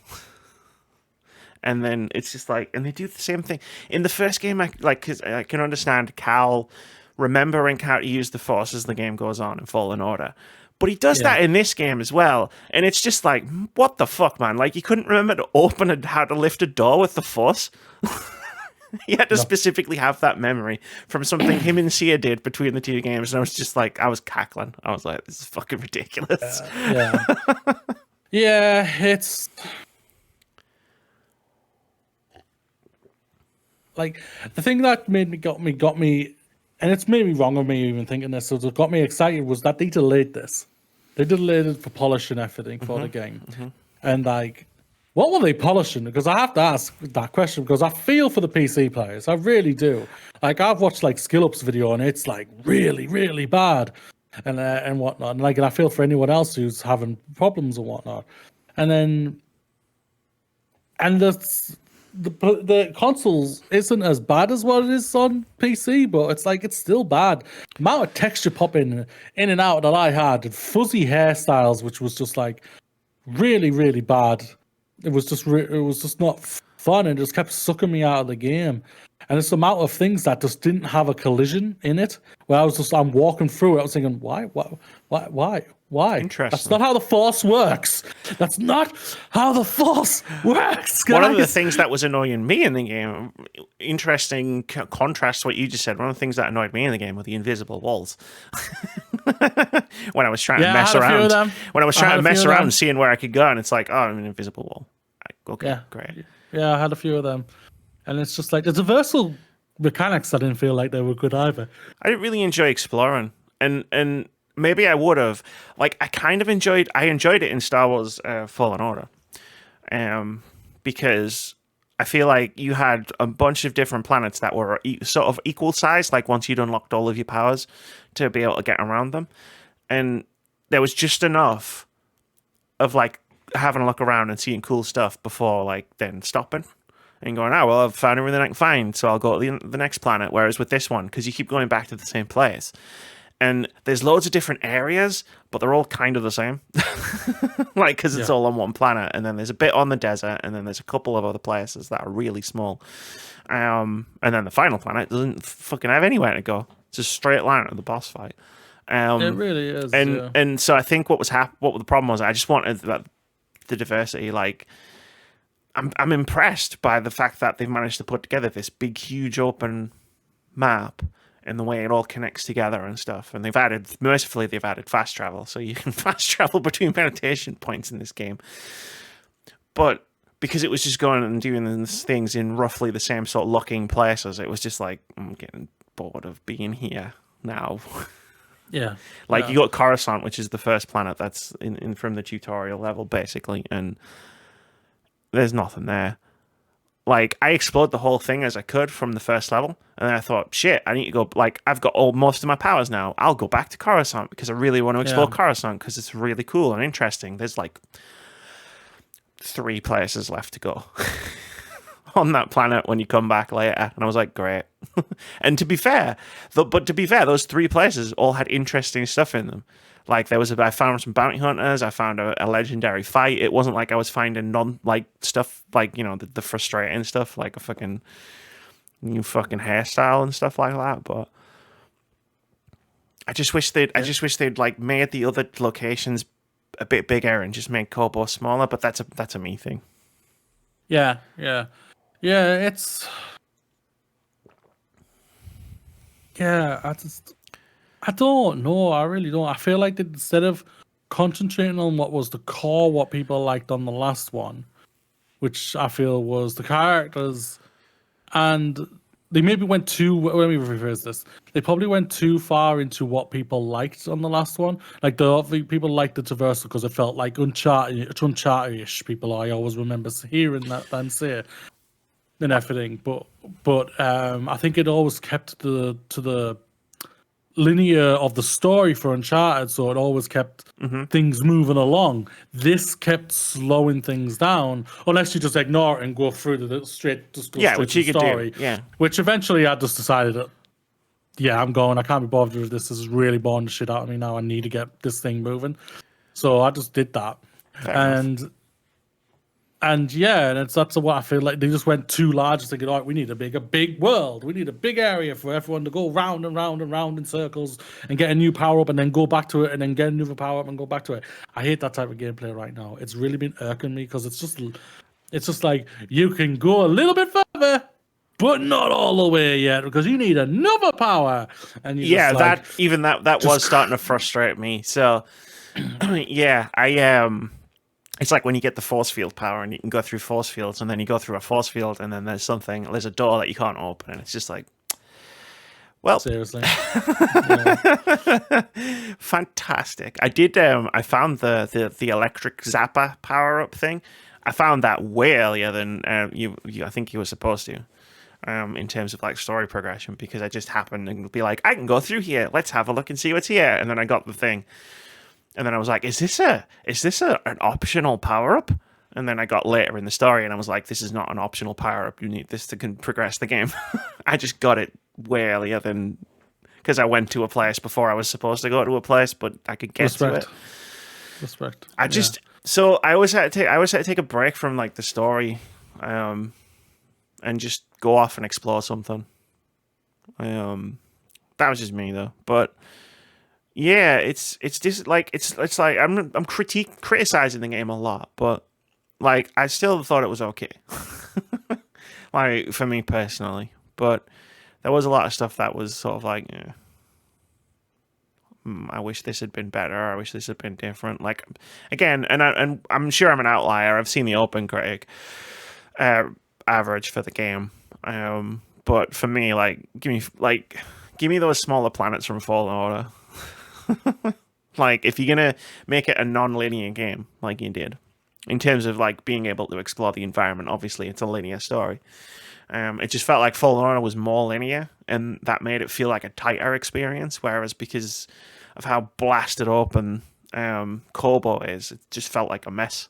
And then it's just like, and they do the same thing. In the first game, cause I can understand Cal remembering how to use the Force as the game goes on in Fallen Order. But he does that in this game as well. And it's just like, what the fuck, man? Like, you couldn't remember to open and how to lift a door with the Force? He had to specifically have that memory from something him and Sia did between the two games. And I was just like, I was cackling. I was like, this is fucking ridiculous. Yeah, it's... Like, the thing that got me, and it's made me wrong of me even thinking this, so it got me excited, was that they delayed this. They delayed it for polishing everything for the game. And like, what were they polishing? Because I have to ask that question, because I feel for the PC players. I really do. Like, I've watched like SkillUp's video, and it's like really, really bad, and whatnot. And like, and I feel for anyone else who's having problems and whatnot. And then, and the consoles isn't as bad as what it is on PC, but it's like, it's still bad. The amount of texture popping in and out that I had, and fuzzy hairstyles, which was just like really, really bad. It was just not fun, and just kept sucking me out of the game. And it's the amount of things that just didn't have a collision in it, where I'm walking through it, I was thinking, why? Interesting. That's not how the Force works. That's not how the Force works, guys. One of the things that was annoying me in the game, interesting contrast to what you just said, one of the things that annoyed me in the game were the invisible walls. When I was trying to mess around. When I was trying to mess around and seeing where I could go, and it's like, oh, I'm an invisible wall. Okay, great. Yeah, I had a few of them. And it's just like, the traversal mechanics, I didn't feel like they were good either. I didn't really enjoy exploring. And maybe I would have. Like, I enjoyed it in Star Wars Fallen Order. Because I feel like you had a bunch of different planets that were sort of equal size, like once you'd unlocked all of your powers to be able to get around them. And there was just enough of like having a look around and seeing cool stuff before like then stopping and going, oh, well, I've found everything I can find, so I'll go to the next planet. Whereas with this one, because you keep going back to the same place, and there's loads of different areas, but they're all kind of the same. Like, because it's all on one planet, and then there's a bit on the desert, and then there's a couple of other places that are really small. And then the final planet doesn't fucking have anywhere to go. It's a straight line to the boss fight. It really is. And so I think what the problem was, I just wanted the diversity. Like, I'm impressed by the fact that they've managed to put together this big, huge open map and the way it all connects together and stuff. And they've added fast travel, so you can fast travel between meditation points in this game. But because it was just going and doing these things in roughly the same sort of looking places, it was just like, I'm getting bored of being here now. Yeah. Like, you got Coruscant, which is the first planet that's in from the tutorial level, basically, and there's nothing there. Like, I explored the whole thing as I could from the first level, and then I thought, shit, I need to go, like, I've got most of my powers now. I'll go back to Coruscant because I really want to explore Coruscant because it's really cool and interesting. There's, like, 3 places left to go on that planet when you come back later. And I was like, great. And to be fair, those 3 places all had interesting stuff in them. Like, I found some bounty hunters. I found a legendary fight. It wasn't like I was finding stuff like, you know, the frustrating stuff, like a fucking new fucking hairstyle and stuff like that. But I just wish they'd like made the other locations a bit bigger and just made Kobo smaller. But that's a me thing. Yeah. It's I don't know. I really don't. I feel like that instead of concentrating on what was the core, what people liked on the last one, which I feel was the characters, and they maybe went too. Let me rephrase this. They probably went too far into what people liked on the last one. Like people liked the traversal because it felt like Uncharted-ish. People I always remember hearing them say and everything. But I think it always kept to the linear of the story for Uncharted, so it always kept things moving along. This kept slowing things down, unless you just ignore it and go through straight to the story. Yeah, which eventually I just decided that, yeah, I'm going. I can't be bothered with this. This is really boring the shit out of me now. I need to get this thing moving. So I just did that. Fair enough. And yeah, and that's what I feel like. They just went too large, thinking, all right, we need a big world. We need a big area for everyone to go round and round and round in circles and get a new power up and then go back to it and then get another power up and go back to it. I hate that type of gameplay right now. It's really been irking me because it's just like you can go a little bit further, but not all the way yet because you need another power. And that was starting to frustrate me. So yeah, it's like when you get the force field power and you can go through force fields and then you go through a force field and then there's a door that you can't open and it's just like, well, seriously. Fantastic. I found the electric zapper power up thing. I found that way earlier than I think you were supposed to. In terms of like story progression, because I just happened to be like, I can go through here. Let's have a look and see what's here. And then I got the thing. And then I was like, is this an optional power-up? And then I got later in the story and I was like, this is not an optional power-up. You need this to progress the game. I just got it way earlier than... Because I went to a place before I was supposed to go to a place, but I could get to it. Respect. So I always had to take a break from like the story and just go off and explore something. That was just me though. But... yeah, it's just like it's like I'm criticizing the game a lot, but like I still thought it was okay. Like for me personally, but there was a lot of stuff that was sort of like, I wish this had been better. I wish this had been different. Like again, and I'm sure I'm an outlier. I've seen the OpenCritic average for the game, but for me, like give me those smaller planets from Fallen Order. Like if you're gonna make it a non-linear game like you did in terms of like being able to explore the environment, obviously it's a linear story. It just felt like Fallen Order was more linear and that made it feel like a tighter experience, whereas because of how blasted open Kobo is, it just felt like a mess.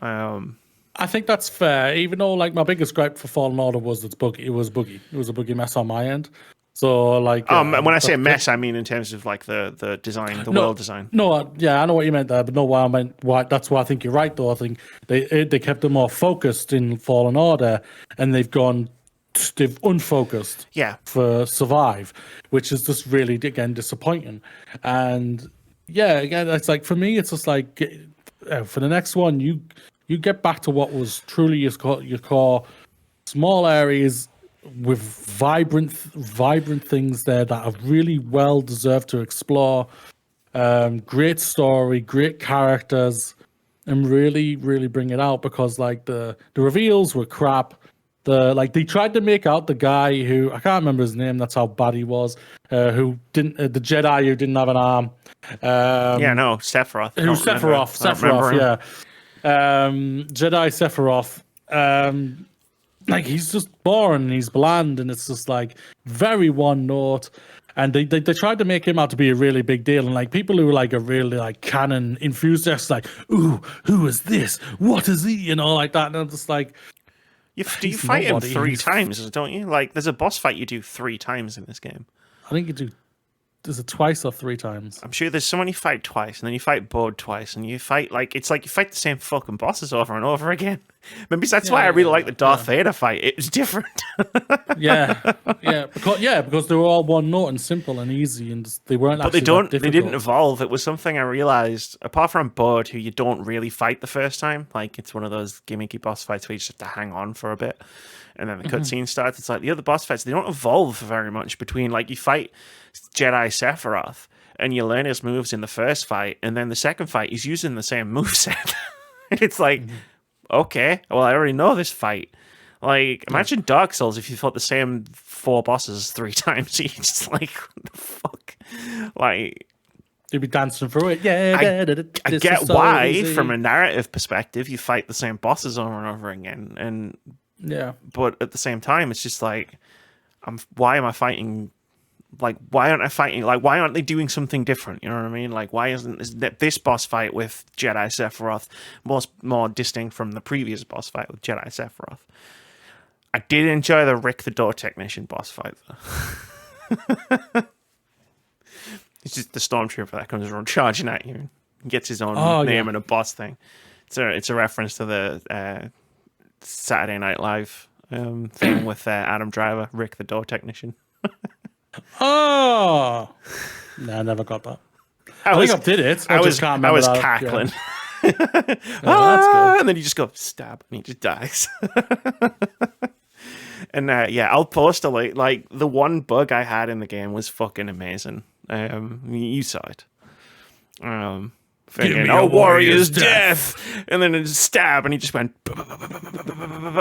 I think that's fair, even though like my biggest gripe for Fallen Order was it's buggy. It was a buggy mess on my end. So like, when I say mess, I mean in terms of like the design, world design. No, yeah, I know what you meant there, but no, what I meant, that's why I think you're right. Though I think they kept it more focused in Fallen Order, and they've unfocused, for Survive, which is just really again disappointing. And yeah, again, it's like for me, it's just like for the next one, you get back to what was truly your core small areas. With vibrant things there that are really well deserved to explore. Great story, great characters, and really bring it out, because like the reveals were crap. They tried to make out the guy who I can't remember his name. That's how bad he was. Who didn't the Jedi who didn't have an arm. Sephiroth. Who's Sephiroth? Sephiroth, yeah. Jedi Sephiroth. Like he's just boring and he's bland and it's just like very one note. And they tried to make him out to be a really big deal, and like people who are like a really like canon enthusiasts, like, ooh, who is this? What is he? You know, like that. And I'm just like, you fight him 3 times, don't you? Like there's a boss fight you do 3 times in this game. I think you do. Is it twice or 3 times? I'm sure there's someone you fight twice, and then you fight Bode twice, and you fight it's like you fight the same fucking bosses over and over again. Maybe that's why I really like the Darth Vader fight. It was different. because they were all one note and simple and easy, and they weren't. But they didn't evolve. It was something I realized. Apart from Bode, who you don't really fight the first time, like it's one of those gimmicky boss fights where you just have to hang on for a bit. And then the cutscene starts. It's like the other boss fights, they don't evolve very much between, like, you fight Jedi Sephiroth, and you learn his moves in the first fight, and then the second fight he's using the same moveset. It's like, okay, well, I already know this fight. Like, imagine Dark Souls if you fought the same 4 bosses 3 times each. It's like, what the fuck? Like, you'd be dancing through it. Yeah, I get why, from a narrative perspective, you fight the same bosses over and over again. And but at the same time, it's just like, why am I fighting? Like, why aren't I fighting? Like, why aren't they doing something different? You know what I mean? Like, why isn't this boss fight with Jedi Sephiroth more distinct from the previous boss fight with Jedi Sephiroth? I did enjoy the Rick the Door Technician boss fight, though. It's just the stormtrooper that comes around charging at you and gets his own name and a boss thing. It's a reference to the Saturday Night Live thing with Adam Driver, Rick the Door Technician. Oh, no, I never got that. I think I did it. I was cackling. Yeah. That's good. And then you just go stab, and he just dies. And I'll post a link. Like, the one bug I had in the game was fucking amazing. You saw it. Thinking, warrior's death, and then it just stab, and he just went, and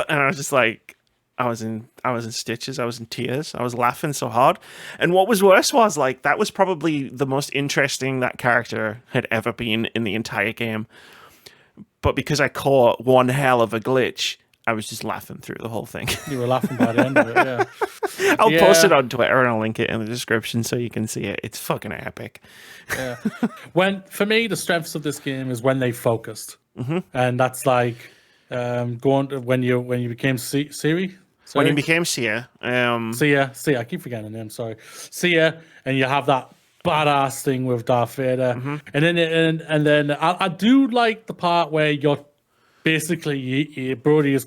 I was just like, I was in stitches. I was in tears. I was laughing so hard. And what was worse was, like, that was probably the most interesting that character had ever been in the entire game. But because I caught one hell of a glitch, I was just laughing through the whole thing. You were laughing by the end of it, yeah. I'll post it on Twitter and I'll link it in the description so you can see it. It's fucking epic. Yeah. For me, the strengths of this game is when they focused. And that's like when you became Siri. When you became Sia. Sia, I keep forgetting the name, sorry. Sia, and you have that badass thing with Darth Vader. And then I do like the part where you're basically, Brody is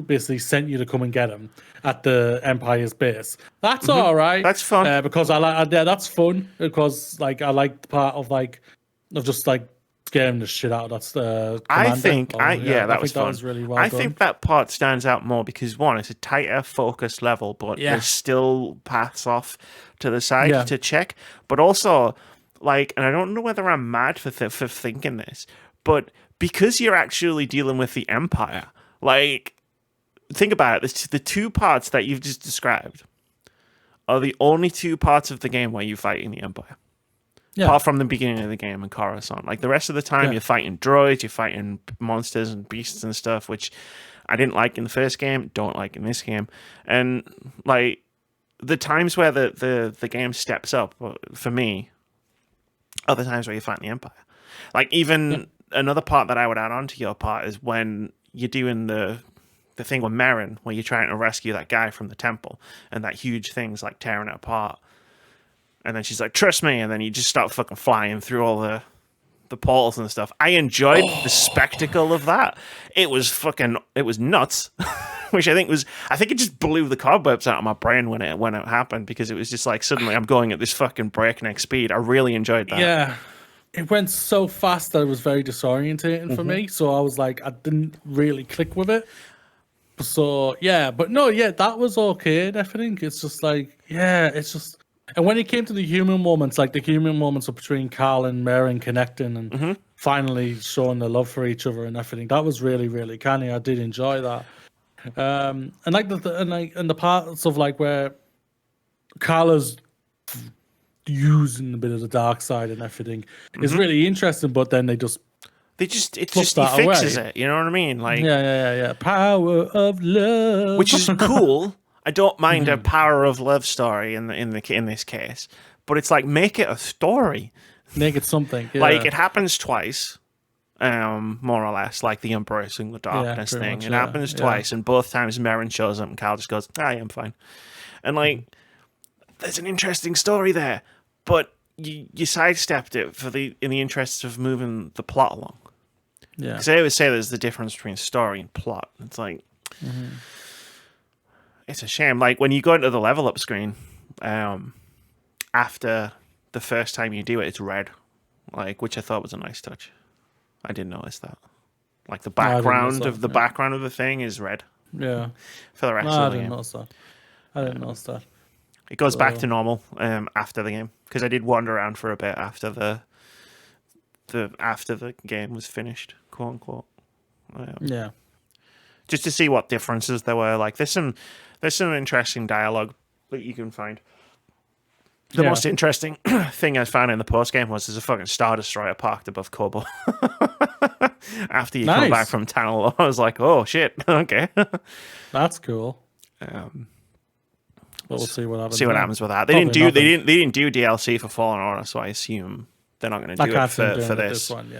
basically sent you to come and get him at the Empire's base. That's all right. That's fun. Because that's fun because like I like the part of just like scaring the shit out of that commander. I think that was fun. That was really well done. think that part stands out more because, one, it's a tighter, focused level, but there's still paths off to the side to check. But also, like, and I don't know whether I'm mad for thinking this, but because you're actually dealing with the Empire, like, think about it. The 2 parts that you've just described are the only 2 parts of the game where you fight in the Empire. Yeah. Apart from the beginning of the game and Coruscant. Like, the rest of the time, you're fighting droids, you're fighting monsters and beasts and stuff, which I didn't like in the first game, don't like in this game. And, like, the times where the game steps up, for me, are the times where you fight in the Empire. Like, even another part that I would add on to your part is when you're doing the thing with Merrin, where you're trying to rescue that guy from the temple, and that huge thing's, like, tearing it apart. And then she's like, trust me. And then you just start fucking flying through all the portals and stuff. I enjoyed the spectacle of that. It was nuts. Which I think it just blew the cobwebs out of my brain when it happened, because it was just like, suddenly I'm going at this fucking breakneck speed. I really enjoyed that. Yeah. It went so fast that it was very disorientating for me. So I was like, I didn't really click with it. So, that was okay and everything. It's just like, it's just... And when it came to the human moments, like the human moments of between Carl and Merrin connecting and finally showing the love for each other and everything, that was really, really canny. I did enjoy that. And like the parts of like where Carla's using a bit of the dark side and everything is really interesting, but then he fixes it. You know what I mean? Like, power of love, which is cool. I don't mind a power of love story in this case, but it's like, make it a story, make it something. Yeah. Like, it happens twice, more or less, like the Embracing the Darkness thing. Much, it happens twice, and both times Merrin shows up and Cal just goes, I'm fine. And like, there's an interesting story there, but you sidestepped it in the interests of moving the plot along. Yeah, because I always say there's the difference between story and plot. It's like. It's a shame. Like, when you go into the level up screen, after the first time you do it, it's red, like, which I thought was a nice touch. I didn't notice that. Like, the background of the thing is red. Yeah. For the rest of the game. I didn't notice that. It goes back to normal after the game, because I did wander around for a bit after the game was finished, quote unquote. Yeah. Just to see what differences there were. Like there's some interesting dialogue that you can find. The most interesting thing I found in the post game was there's a fucking Star Destroyer parked above Kobo. After you come back from Tunnel, I was like, oh shit, okay. That's cool. But we'll see what happens. See what happens with that. They didn't do DLC for Fallen Order, so I assume they're not going to do it for this one.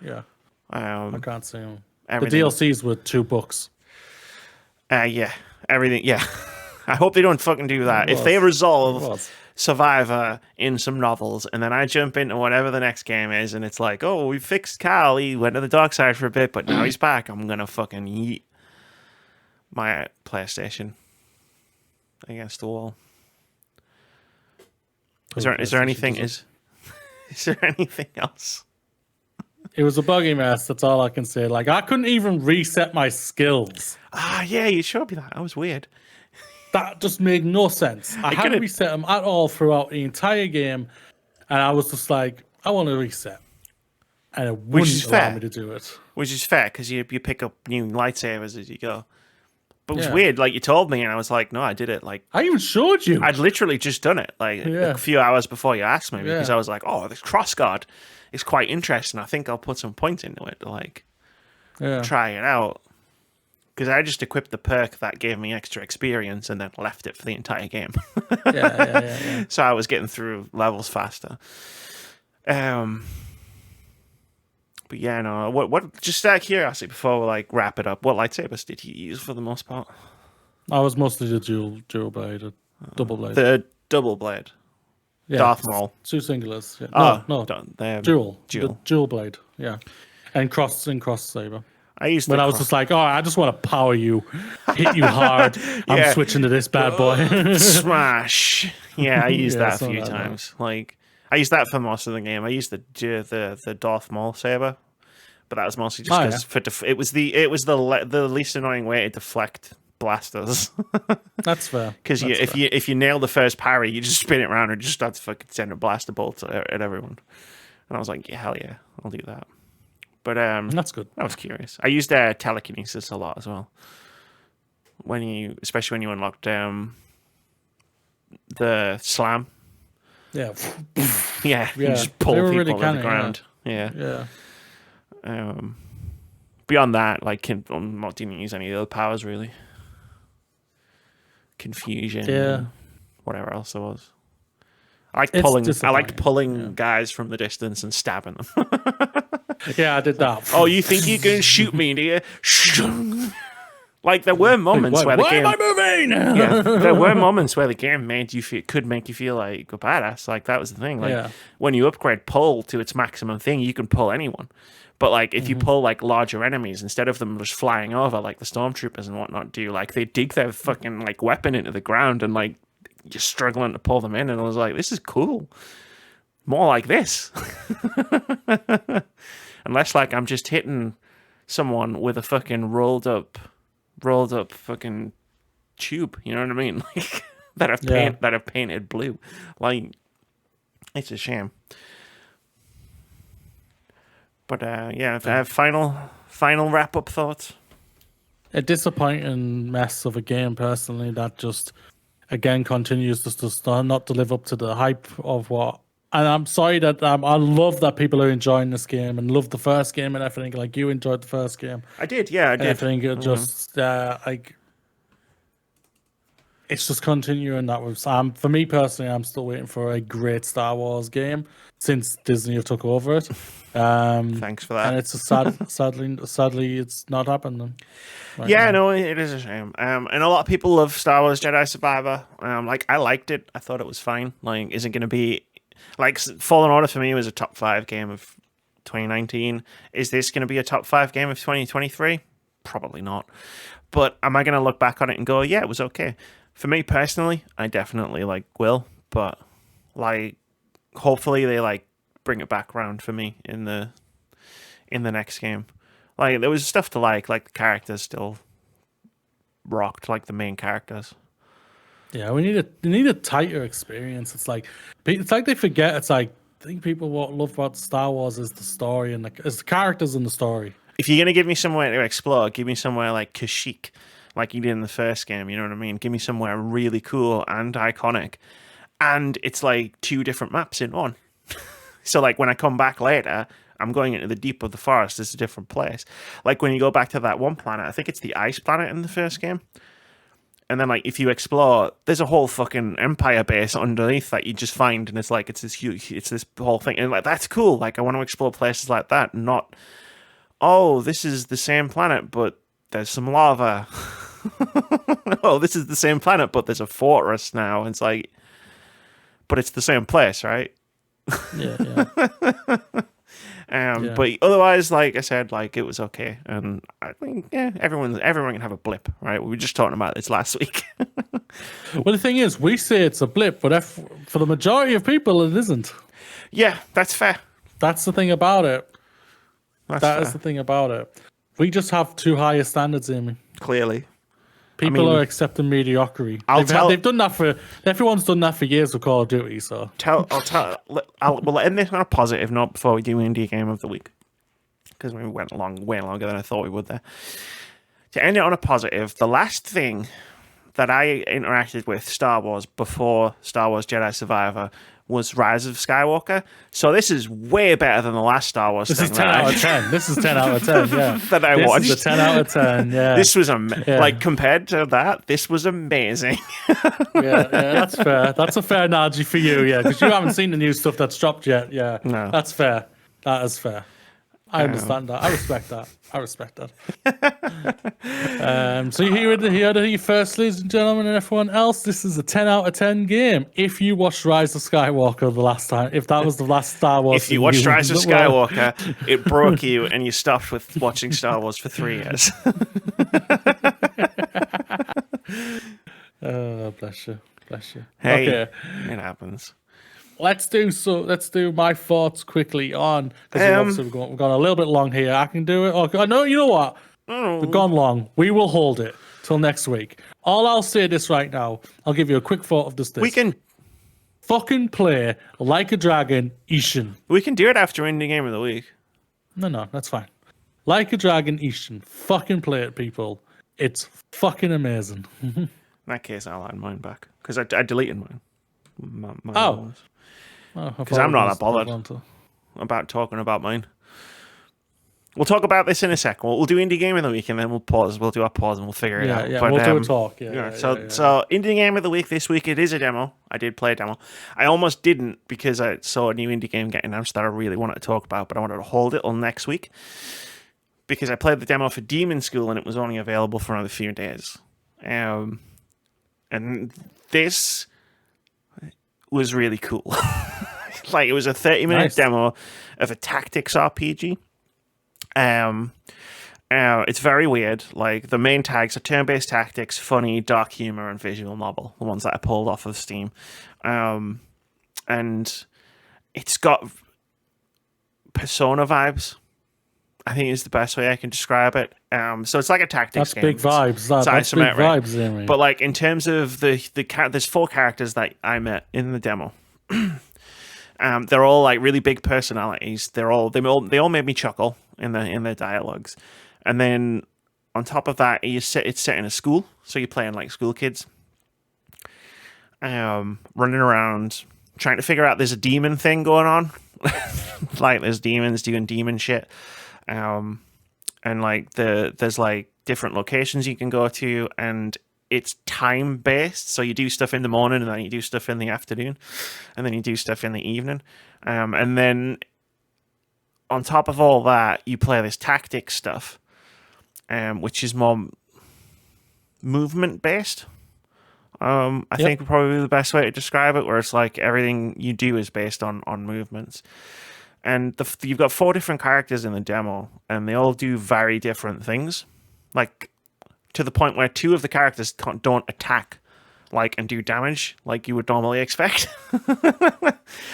Yeah. I can't see them. The everything. DLCs were $2. Yeah, everything. Yeah, I hope they don't fucking do that. If they resolve Survivor in some novels, and then I jump into whatever the next game is, and it's like, oh, we fixed Cal. He went to the dark side for a bit, but now he's back. I'm gonna fucking yeet my PlayStation against the wall. Is there anything? Is there anything else? It was a buggy mess. That's all I can say. Like, I couldn't even reset my skills. Yeah, you showed me that. That was weird. That just made no sense. I hadn't reset them at all throughout the entire game, and I was just like, I want to reset, and it wouldn't allow me to do it. Which is fair, because you pick up new lightsabers as you go. But it was weird. Like, you told me, and I was like, no, I did it. Like, I even showed you. I'd literally just done it, like a few hours before you asked me, because I was like, oh, this crossguard is quite interesting. I think I'll put some points into it to like try it out. Because I just equipped the perk that gave me extra experience and then left it for the entire game. Yeah. So I was getting through levels faster. But yeah, no. What? Just out of curiosity, before we like wrap it up, what lightsabers did you use for the most part? I was mostly the dual blade, double blade. The double blade. Yeah, Darth Maul. Two singulars. Yeah. No, dual. The dual blade. Yeah, and cross saber. I used when I was just like, oh, I just want to power you, hit you hard. I'm switching to this bad boy. Smash. Yeah, I used that a few times. Like, I used that for most of the game. I used the Darth Maul saber, but that was mostly just because it was the least annoying way to deflect blasters. That's fair. Because if you nail the first parry, you just spin it around and just start to fucking send a blaster bolt at everyone. And I was like, yeah, hell yeah, I'll do that. But that's good. I was curious. I used telekinesis a lot as well. Especially when you unlocked the slam. Yeah. You just pull people really to the ground. Yeah. Beyond that, like, I'm not didn't use any of the other powers really. Confusion. Yeah. Whatever else there was. I liked pulling guys from the distance and stabbing them. Yeah, I did that. Oh, you think you can shoot me, do you? Like, there were moments where the game... Why am I moving? Yeah, there were moments where the game could make you feel like a badass. Like, that was the thing. Like, when you upgrade pull to its maximum thing, you can pull anyone. But, like, if you pull, like, larger enemies, instead of them just flying over, like the stormtroopers and whatnot do, like, they dig their fucking, like, weapon into the ground and, like, you're struggling to pull them in. And I was like, this is cool. More like this. Unless, like, I'm just hitting someone with a fucking rolled up fucking tube. You know what I mean? Like, that I've painted blue. Like, it's a shame. But final wrap up thoughts. A disappointing mess of a game, personally. That just again continues to not to live up to the hype of what. And I'm sorry that I love that people are enjoying this game and love the first game and everything. Like, you enjoyed the first game. I did, yeah, I did. I think it just like it's just continuing that with for me personally, I'm still waiting for a great Star Wars game since Disney have took over it. Thanks for that. And it's a sadly it's not happening. No, it is a shame. And a lot of people love Star Wars Jedi Survivor. Like, I liked it. I thought it was fine. Like, is it going to be like Fallen Order for me was a top 5 game of 2019. Is this going to be a top 5 game of 2023? Probably not. But am I going to look back on it and go, yeah, it was okay? For me personally, I definitely will. But like, hopefully they like bring it back around for me in the next game. Like, there was stuff to like the characters still rocked, like the main characters. Yeah, we need a tighter experience. It's like they forget. It's like I think people what love about Star Wars is the story and is the characters in the story. If you're gonna give me somewhere to explore, give me somewhere like Kashyyyk, like you did in the first game. You know what I mean? Give me somewhere really cool and iconic, and it's like 2 different maps in one. So like when I come back later, I'm going into the deep of the forest. It's a different place. Like when you go back to that one planet, I think it's the ice planet in the first game. And then, like, if you explore, there's a whole fucking empire base underneath that you just find, and it's like it's this huge, it's this whole thing, and like that's cool. Like, I want to explore places like that, not this is the same planet, but there's some lava. Oh, this is the same planet, but there's a fortress now. And it's like, but it's the same place, right? Yeah. But otherwise, like I said, like it was okay, and I think everyone can have a blip, right? We were just talking about this last week. Well, the thing is, we say it's a blip, but for the majority of people, it isn't. Yeah, that's fair. That's the thing about it. That's That fair. is the thing about it. We just have too high standards, Amy. Clearly. People are accepting mediocrity. They've done that everyone's done that for years with Call of Duty. So we'll end this on a positive note before we do Indie Game of the Week, because we went along way longer than I thought we would there. To end it on a positive, the last thing that I interacted with Star Wars before Star Wars Jedi Survivor was Rise of Skywalker. So this is way better than the last Star Wars this thing. Is 10 out of 10. This is 10 out of 10, yeah. That I watched. This is a 10 out of 10, yeah. This was like compared to that, this was amazing. yeah, that's fair. That's a fair analogy for you, yeah, because you haven't seen the new stuff that's dropped yet. Yeah, no, that's fair. That is fair. I understand that. I respect that. So you heard it first, ladies and gentlemen, and everyone else. This is a 10 out of 10 game. If you watched Rise of Skywalker the last time, if that was the last Star Wars, if you watched Rise of Skywalker, it broke you, and you stopped with watching Star Wars for 3 years. Oh, bless you. Hey, okay. It happens. Let's do my thoughts quickly on, because we've gone a little bit long here. I can do it. Okay, no, you know what? We've gone long. We will hold it till next week. All I'll say this right now. I'll give you a quick thought of this. We can fucking play Like a Dragon Ishin. We can do it after Indie Game of the Week. No, that's fine. Like a Dragon Ishin. Fucking play it, people. It's fucking amazing. In that case, I'll add mine back, because I deleted mine. Because I'm not that bothered about talking about mine. We'll talk about this in a sec. We'll do Indie Game of the Week, and then we'll pause. We'll do our pause, and we'll figure it out. Yeah, but, we'll do a talk. So Indie Game of the Week this week, it is a demo. I did play a demo. I almost didn't, because I saw a new indie game getting announced that I really wanted to talk about, but I wanted to hold it till next week, because I played the demo for Demonschool, and it was only available for another few days. And this was really cool. Like, it was a 30-minute demo of a tactics RPG. It's very weird. Like, the main tags are turn-based tactics, funny, dark humor, and visual novel. The ones that I pulled off of Steam. And it's got Persona vibes, I think is the best way I can describe it. So it's like a tactics game. Big vibes. That's big vibes, Amy. But like, in terms of there's 4 characters that I met in the demo. They're all like really big personalities. They all made me chuckle in their dialogues. And then on top of that, it's set in a school, so you're playing like school kids, running around trying to figure out there's a demon thing going on. Like, there's demons doing demon shit. And like there's like different locations you can go to, and it's time based. So you do stuff in the morning, and then you do stuff in the afternoon, and then you do stuff in the evening. And then on top of all that, you play this tactics stuff, which is more movement based. I think probably the best way to describe it, where it's like everything you do is based on movements. And you've got 4 different characters in the demo, and they all do very different things. Like, to the point where 2 of the characters don't attack, like, and do damage like you would normally expect.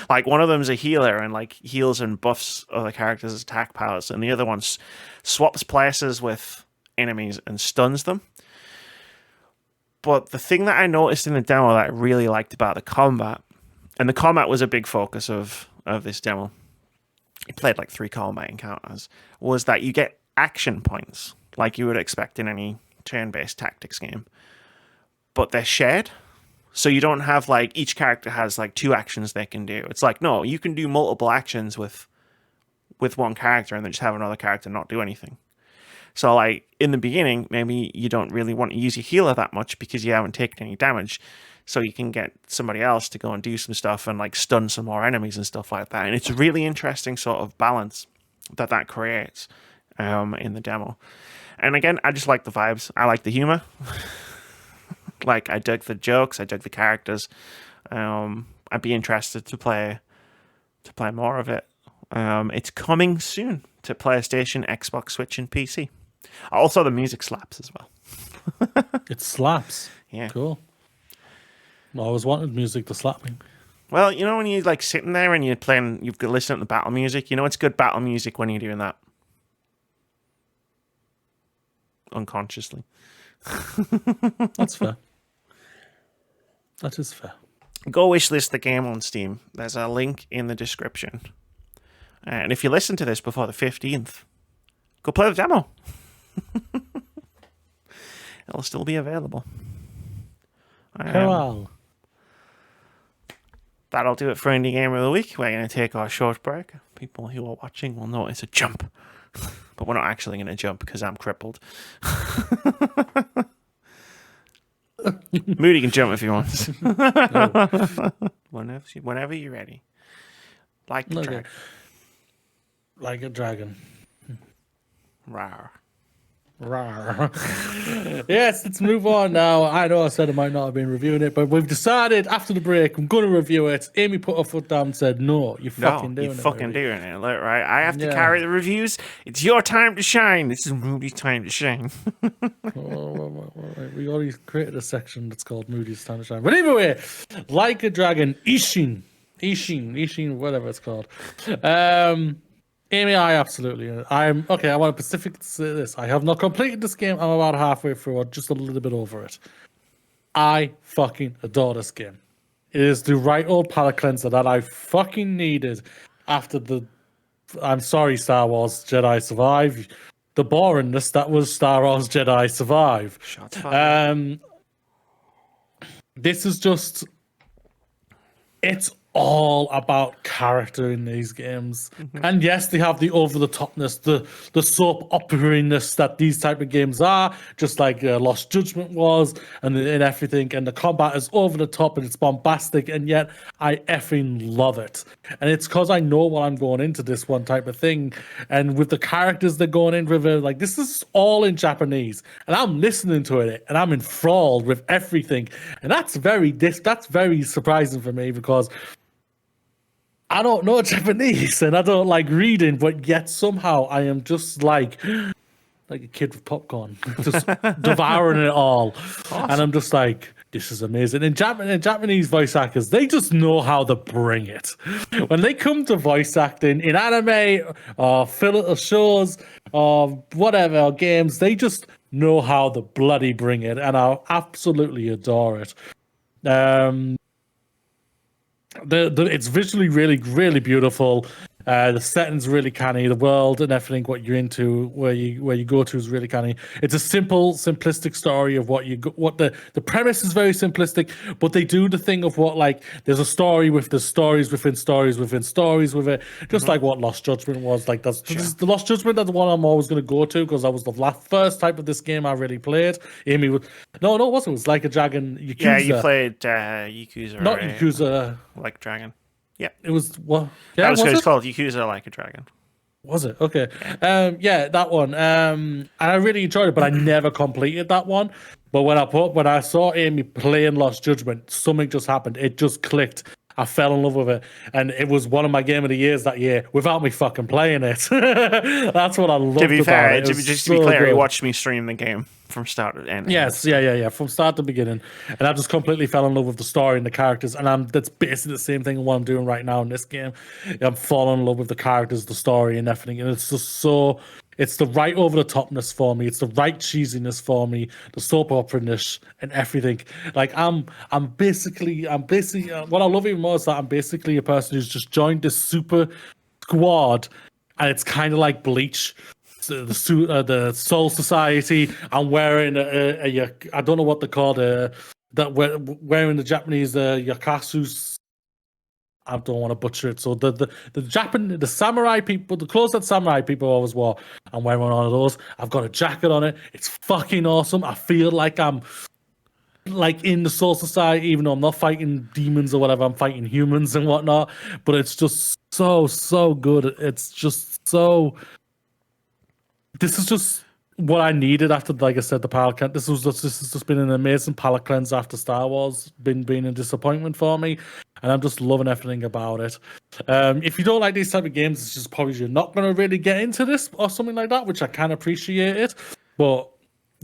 Like, one of them's a healer and like heals and buffs other characters' attack powers, and the other one swaps places with enemies and stuns them. But the thing that I noticed in the demo that I really liked about the combat, and the combat was a big focus of this demo, you played like 3 combat encounters, was that you get action points like you would expect in any turn-based tactics game. But they're shared. So you don't have like each character has like 2 actions they can do. It's like, no, you can do multiple actions with one character and then just have another character not do anything. So like in the beginning, maybe you don't really want to use your healer that much because you haven't taken any damage. So you can get somebody else to go and do some stuff and like stun some more enemies and stuff like that. And it's a really interesting sort of balance that creates in the demo. And again, I just like the vibes. I like the humor. Like I dug the jokes, I dug the characters. I'd be interested to play more of it. It's coming soon to PlayStation, Xbox, Switch, and PC. Also, the music slaps as well. It slaps. Yeah. Cool. I always wanted music to slap me. Well, you know when you're like sitting there and you're playing, you've got listening to battle music. You know it's good battle music when you're doing that. Unconsciously. That's fair. That is fair. Go wishlist the game on Steam. There's a link in the description. And if you listen to this before the 15th, go play the demo. It'll still be available. Hurrah. That'll do it for Indie Gamer of the Week. We're going to take our short break. People who are watching will notice a jump. But we're not actually going to jump because I'm crippled. Moody can jump if he wants. Whenever you're ready. Like a dragon. Like a dragon. Rawr. Rawr. Yes, let's move on now. I know I said I might not have been reviewing it, but we've decided after the break I'm going to review it. Amy put her foot down and said, "No, you're fucking doing it, Look, right? I have to carry the reviews. It's your time to shine. This is Moody's time to shine." We already created a section that's called Moody's time to shine. But anyway, Like a Dragon, Ishin, whatever it's called. Amy, I absolutely. I want to specifically say this. I have not completed this game. I'm about halfway through, or just a little bit over it. I fucking adore this game. It is the right old palate cleanser that I fucking needed after the. I'm sorry, Star Wars Jedi Survive. The boringness that was Star Wars Jedi Survive. Shots fired. This is just. It's all about character in these games. Mm-hmm. And yes, they have the over-the-topness, the soap opera-ness that these type of games are, just like Lost Judgment was, and everything. And the combat is over-the-top and it's bombastic, and yet I effing love it. And it's because I know what I'm going into this one type of thing. And with the characters they're going in with, like, this is all in Japanese. And I'm listening to it, and I'm enthralled with everything. And that's very surprising for me, because I don't know Japanese and I don't like reading, but yet somehow I am just like a kid with popcorn, just devouring it all. Awesome. And I'm just like, this is amazing. And Japanese voice actors, they just know how to bring it. When they come to voice acting in anime or shows or whatever, or games, they just know how to bloody bring it. And I absolutely adore it. It's visually really, really beautiful. The setting's really canny. The world and everything, what you're into, where you go to, is really canny. It's a simplistic story of what the premise is very simplistic, but they do the thing of what, like, there's a story with the stories within stories within stories with it, just like what Lost Judgment was. Like the Lost Judgment. That's the one I'm always going to go to because that was the first type of this game I really played. Amy was no, it wasn't. It was Like a Dragon. Yakuza. Yeah, you played Yakuza. Not Yakuza. Like Dragon. Yeah, it was what? Yeah, that was called Yakuza Like a Dragon. Was it? Okay. Yeah, that one. And I really enjoyed it, but I never completed that one. But when I saw Amy playing Lost Judgment, something just happened. It just clicked. I fell in love with it, and it was one of my game of the years that year without me fucking playing it. That's what I loved about it. To be clear, you watched me stream the game from start to end. Yes, yeah, from start to beginning, and I just completely fell in love with the story and the characters, and that's basically the same thing what I'm doing right now in this game. I'm falling in love with the characters, the story, and everything, and it's just so It's the right over the topness for me. It's the right cheesiness for me. The soap opera-ness and everything. Like I'm basically what I love even more is that I'm basically a person who's just joined this super squad, and it's kind of like Bleach. So the Soul Society. I'm wearing a I don't know what they're called. That wearing the Japanese yakasu's. I don't want to butcher it. So the samurai people, the clothes that samurai people always wore, I'm wearing one of those. I've got a jacket on it. It's fucking awesome. I feel like I'm like in the Soul Society, even though I'm not fighting demons or whatever. I'm fighting humans and whatnot. But it's just so good. It's just so. This is just what I needed after, like I said, the palate cleanse. This has just been an amazing palate cleanse after Star Wars. Been a disappointment for me, and I'm just loving everything about it. If you don't like these type of games, it's just probably you're not going to really get into this or something like that, which I can appreciate it. But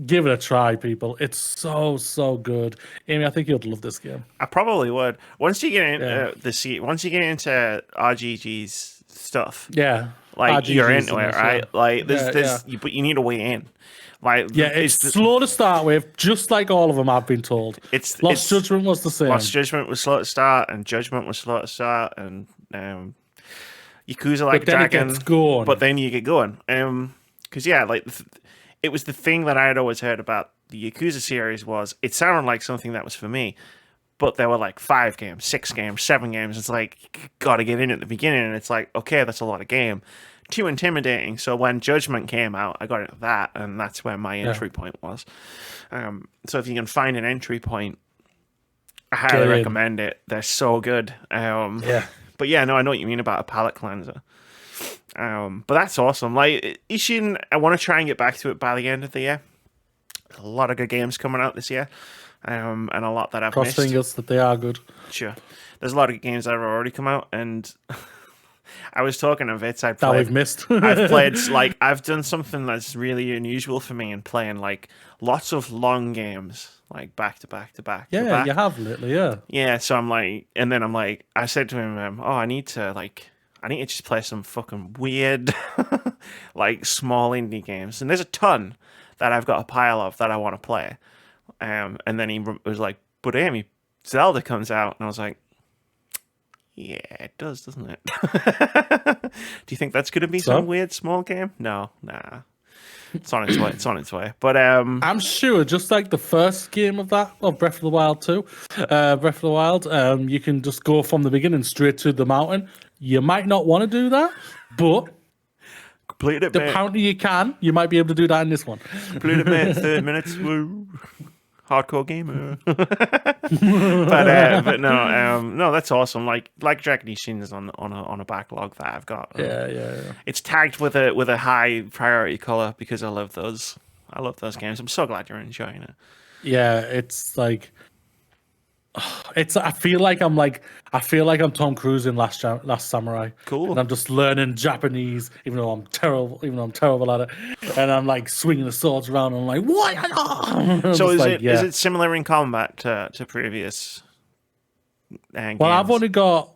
give it a try, people. It's so good. Amy, I think you'd love this game. I probably would. Once you get into once you get into RGG's stuff, like RGG's you're into it, right? Like but you need a way in. Like it's slow to start with, just like all of them. I've been told. Lost Judgment was the same. Lost Judgment was slow to start, and Judgment was slow to start, and Yakuza Like a Dragon. But then you get going. Because it was the thing that I had always heard about the Yakuza series was it sounded like something that was for me, but there were like 5 games, 6 games, 7 games. It's like you gotta get in at the beginning, and it's like, okay, that's a lot of game. Too intimidating. So when Judgment came out, I got into that, and that's where my entry point was. So if you can find an entry point, I highly recommend it. They're so good. But yeah, no, I know what you mean about a palate cleanser. But that's awesome. Like Ishin, I want to try and get back to it by the end of the year. A lot of good games coming out this year, and a lot that I've missed. Cross fingers that they are good. Sure, there's a lot of good games that have already come out, and I was talking to Vitz. We've missed. I've played I've done something that's really unusual for me in playing like lots of long games, like back to back to back. Yeah, you have lately. Yeah. So I'm like, and then I'm like, I said to him, I need to just play some fucking weird, like small indie games. And there's a ton that I've got a pile of that I want to play. And then he was like, but Amy, Zelda comes out. And I was like, yeah, it does, doesn't it? Do you think that's going to be some weird small game? No, nah. It's on its way. It's on its way. But I'm sure, just like the first game of that, Breath of the Wild 2, Breath of the Wild, you can just go from the beginning straight to the mountain. You might not want to do that, but complete it. Apparently you can. You might be able to do that in this one. Complete it, mate. 30 minutes. Woo. Hardcore gamer. but no, that's awesome. Like Dragon Ishin is on a backlog that I've got. Yeah. It's tagged with a high priority color because I love those. I love those games. I'm so glad you're enjoying it. Yeah, it's like I feel like I'm Tom Cruise in Last Samurai. Cool. And I'm just learning Japanese, even though I'm terrible at it. And I'm like swinging the swords around. And I'm like, what? So is it similar in combat to previous? Games? Well, I've only gone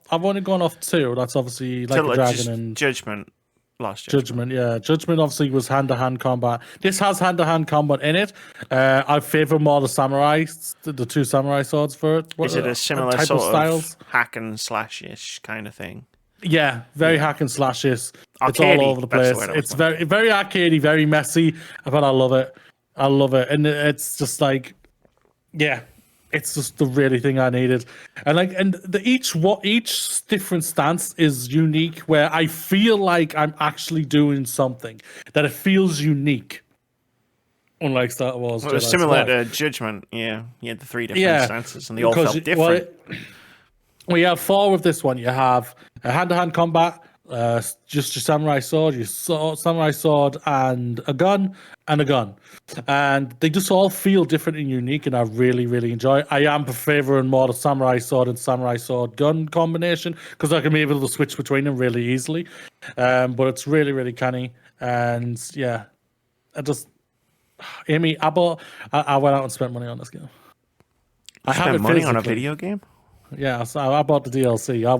off 2. That's obviously Like a Dragon and Judgment. Lost Judgment, yeah. Judgment obviously was hand-to-hand combat. This has hand-to-hand combat in it. I favour more the samurai, the 2 samurai swords for it. Is it a similar type sort of hack and slash-ish kind of thing? Yeah, very hack and slash-ish. It's all over the place. It's very arcadey, very messy, but I love it. And it's just like, yeah. It's just the really thing I needed, and each different stance is unique. Where I feel like I'm actually doing something that it feels unique, unlike Star Wars. Well, it's similar to Judgment. Yeah, you had the 3 different stances, and they all felt different. Well, you have 4 with this one. You have a hand-to-hand combat, just your samurai sword, samurai sword, and a gun, and they just all feel different and unique, and I really, really enjoy it. I am favouring more the samurai sword and samurai sword gun combination because I can be able to switch between them really easily. But it's really, really canny, and yeah, I went out and spent money on this game. I spent money on a video game. Yeah, so I bought the DLC. I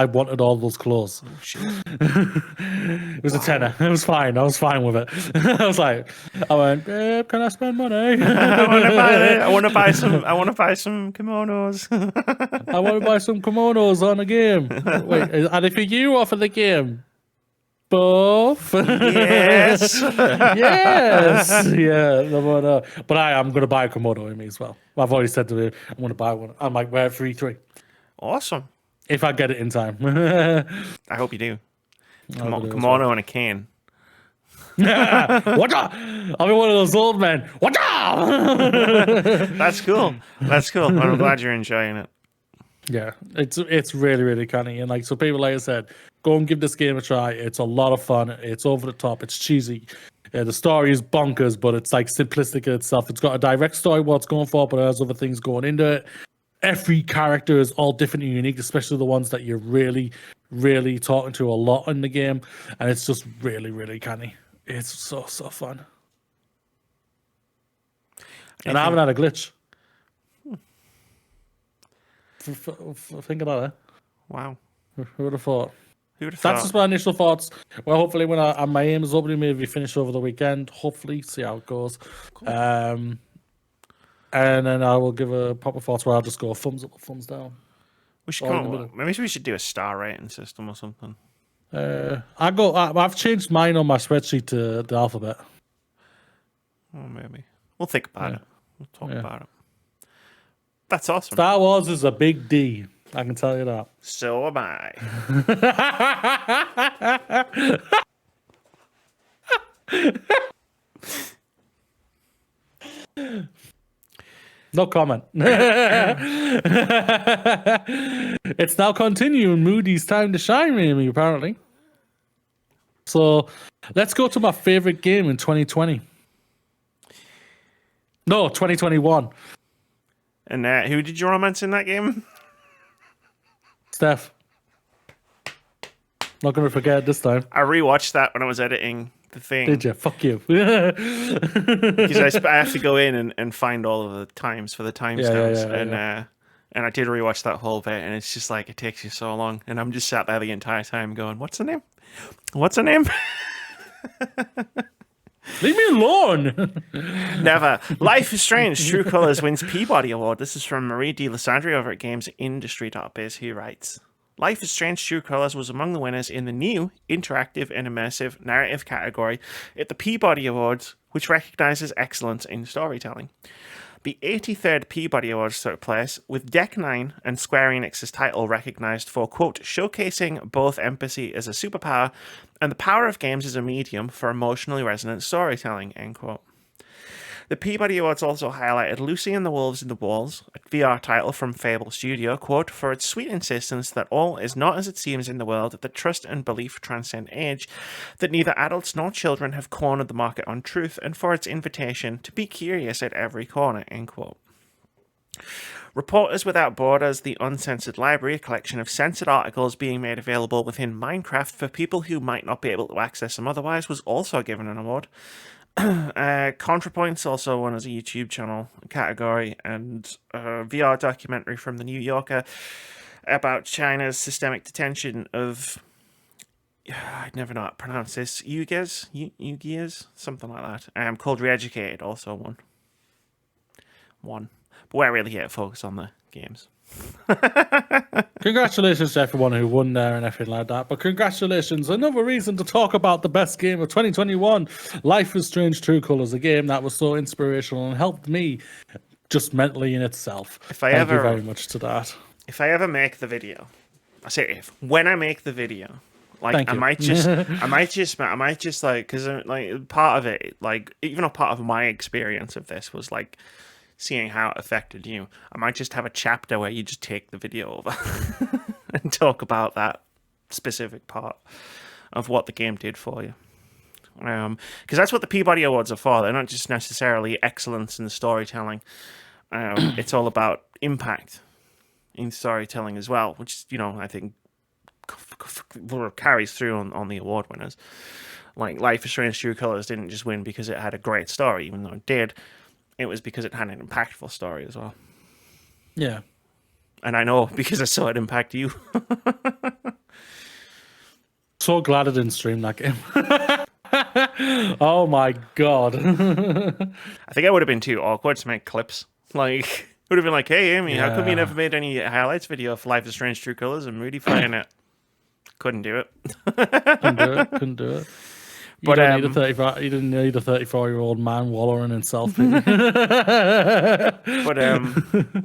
wanted all those clothes. Oh, shit. It was a tenner. It was fine. I was fine with it. I went, babe, can I spend money? I want to buy it. I want to buy some. I want to buy some kimonos. I want to buy some kimonos on the game. Wait, are they for you or for the game? Both. Yes. Yes. Yeah. But I am going to buy a kimono in me as well. I've already said to him, I'm going to buy one. I might wear it for E3 Awesome. if I get it in time. I hope you do. I'll do it as Kimono and a cane. Whatcha? I'll be one of those old men. Whatcha? That's cool. That's cool. I'm glad you're enjoying it. Yeah, it's really, really canny. And like, so people, like I said, go and give this game a try. It's a lot of fun. It's over the top. It's cheesy. The story is bonkers, but it's like simplistic in itself. It's got a direct story what it's going for, but it has other things going into it. Every character is all different and unique, especially the ones that you're really, really talking to a lot in the game. And it's just really, really canny. It's so fun. And I haven't had a glitch. Think about it. Wow. Who would have thought? Who would have That's thought? just my initial thoughts. Well, hopefully, when my aim is opening, maybe finish over the weekend. Hopefully, see how it goes. Cool. And then I will give a proper thoughts where I'll just go thumbs up or thumbs down. We should Or in come the up, maybe we should do a star rating system or something. I've changed mine on my spreadsheet to the alphabet. Oh, maybe. We'll think about it. We'll talk Yeah. about it. That's awesome. Star Wars is a big D. I can tell you that. So am I. No comment. It's now continuing Moody's time to shine, Amy, apparently. So let's go to my favorite game in 2020. No, 2021. And who did you romance in that game? Steph. Not going to forget this time. I rewatched that when I was editing the thing. Did you? Fuck you. Because I have to go in and find all of the times for the timestamps. And I did rewatch that whole bit, and it's just like, it takes you so long. And I'm just sat there the entire time going, what's the name? What's the name? Leave me alone. Never. Life is Strange. True Colors wins Peabody Award. This is from Marie De Lissandre over at GamesIndustry.biz, who writes, Life is Strange True Colors was among the winners in the new interactive and immersive narrative category at the Peabody Awards, which recognizes excellence in storytelling. The 83rd Peabody Awards took place, with Deck 9 and Square Enix's title recognized for, quote, showcasing both empathy as a superpower and the power of games as a medium for emotionally resonant storytelling, end quote. The Peabody Awards also highlighted Lucy and the Wolves in the Walls, a VR title from Fable Studio, quote, for its sweet insistence that all is not as it seems in the world, that trust and belief transcend age, that neither adults nor children have cornered the market on truth, and for its invitation to be curious at every corner, end quote. Reporters Without Borders, the Uncensored Library, a collection of censored articles being made available within Minecraft for people who might not be able to access them otherwise, was also given an award. ContraPoints also won as a YouTube channel category, and a VR documentary from the New Yorker about China's systemic detention of, I'd never know how to pronounce this, Uyghurs, something like that, called Reeducated, also won. But we're really here to focus on the games. Congratulations to everyone who won there and everything like that. But congratulations, another reason to talk about the best game of 2021, Life is Strange True Colors, a game that was so inspirational and helped me just mentally in itself. Thank you very much to that. If I ever make the video, I say when I make the video, like I might just like, because like part of it, like even a part of my experience of this was like seeing how it affected you. I might just have a chapter where you just take the video over and talk about that specific part of what the game did for you. Because that's what the Peabody Awards are for. They're not just necessarily excellence in the storytelling. It's all about impact in storytelling as well, which, you know, I think carries through on the award winners. Like Life is Strange True Colors didn't just win because it had a great story, even though it did. It was because it had an impactful story as well. Yeah. And I know because I saw it impact you. So glad I didn't stream that game. Oh my god. I think I would have been too awkward to make clips. Like, would have been like, hey, Amy, how come you never made any highlights video for Life is Strange True Colors and Moody playing it? Couldn't do it. Couldn't do it. You don't need a 35. You didn't need a 34-year-old man wallowing in self-pity. But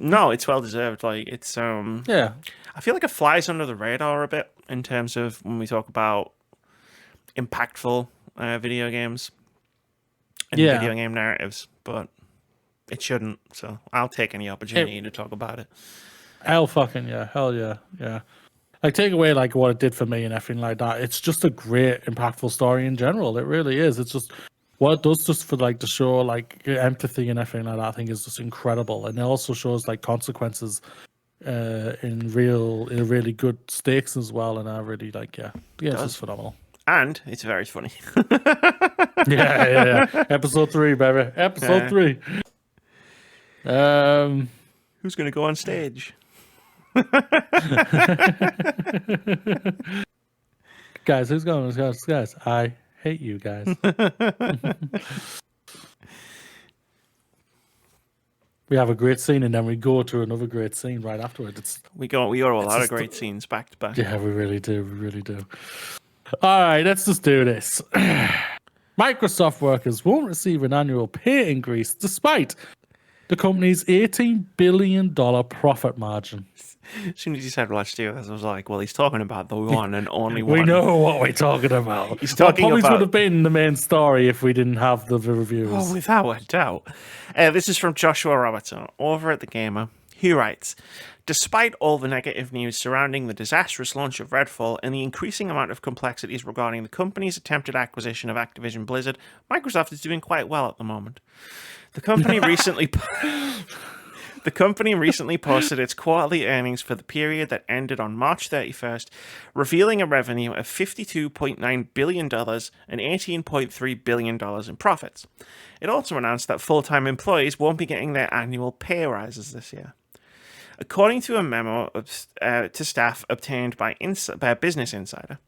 no, it's well deserved. Like, it's Yeah. I feel like it flies under the radar a bit in terms of when we talk about impactful video games and video game narratives, but it shouldn't. So I'll take any opportunity to talk about it. Hell yeah. Like, take away like what it did for me and everything like that. It's just a great, impactful story in general. It really is. It's just what it does just for like to show like empathy and everything like that. I think is just incredible, and it also shows like consequences in really good stakes as well. And I really like, it's just phenomenal. And it's very funny. yeah. Episode 3, baby. Episode 3. Who's gonna go on stage? Guys, who's going? Guys, I hate you guys. We have a great scene and then we go to another great scene right afterwards. We got a lot of great scenes back to back. Yeah, we really do. All right, let's just do this. Microsoft workers won't receive an annual pay increase despite the company's $18 billion profit margin. As soon as he said let's do this, I was like, well, he's talking about the one and only one. We know what we're talking about. He's talking about... would have about... been the main story if we didn't have the reviews. Oh, without a doubt. This is from Joshua Robertson over at The Gamer. He writes, despite all the negative news surrounding the disastrous launch of Redfall and the increasing amount of complexities regarding the company's attempted acquisition of Activision Blizzard, Microsoft is doing quite well at the moment. The company recently posted its quarterly earnings for the period that ended on March 31st, revealing a revenue of $52.9 billion and $18.3 billion in profits. It also announced that full-time employees won't be getting their annual pay rises this year. According to a memo to staff obtained by Business Insider,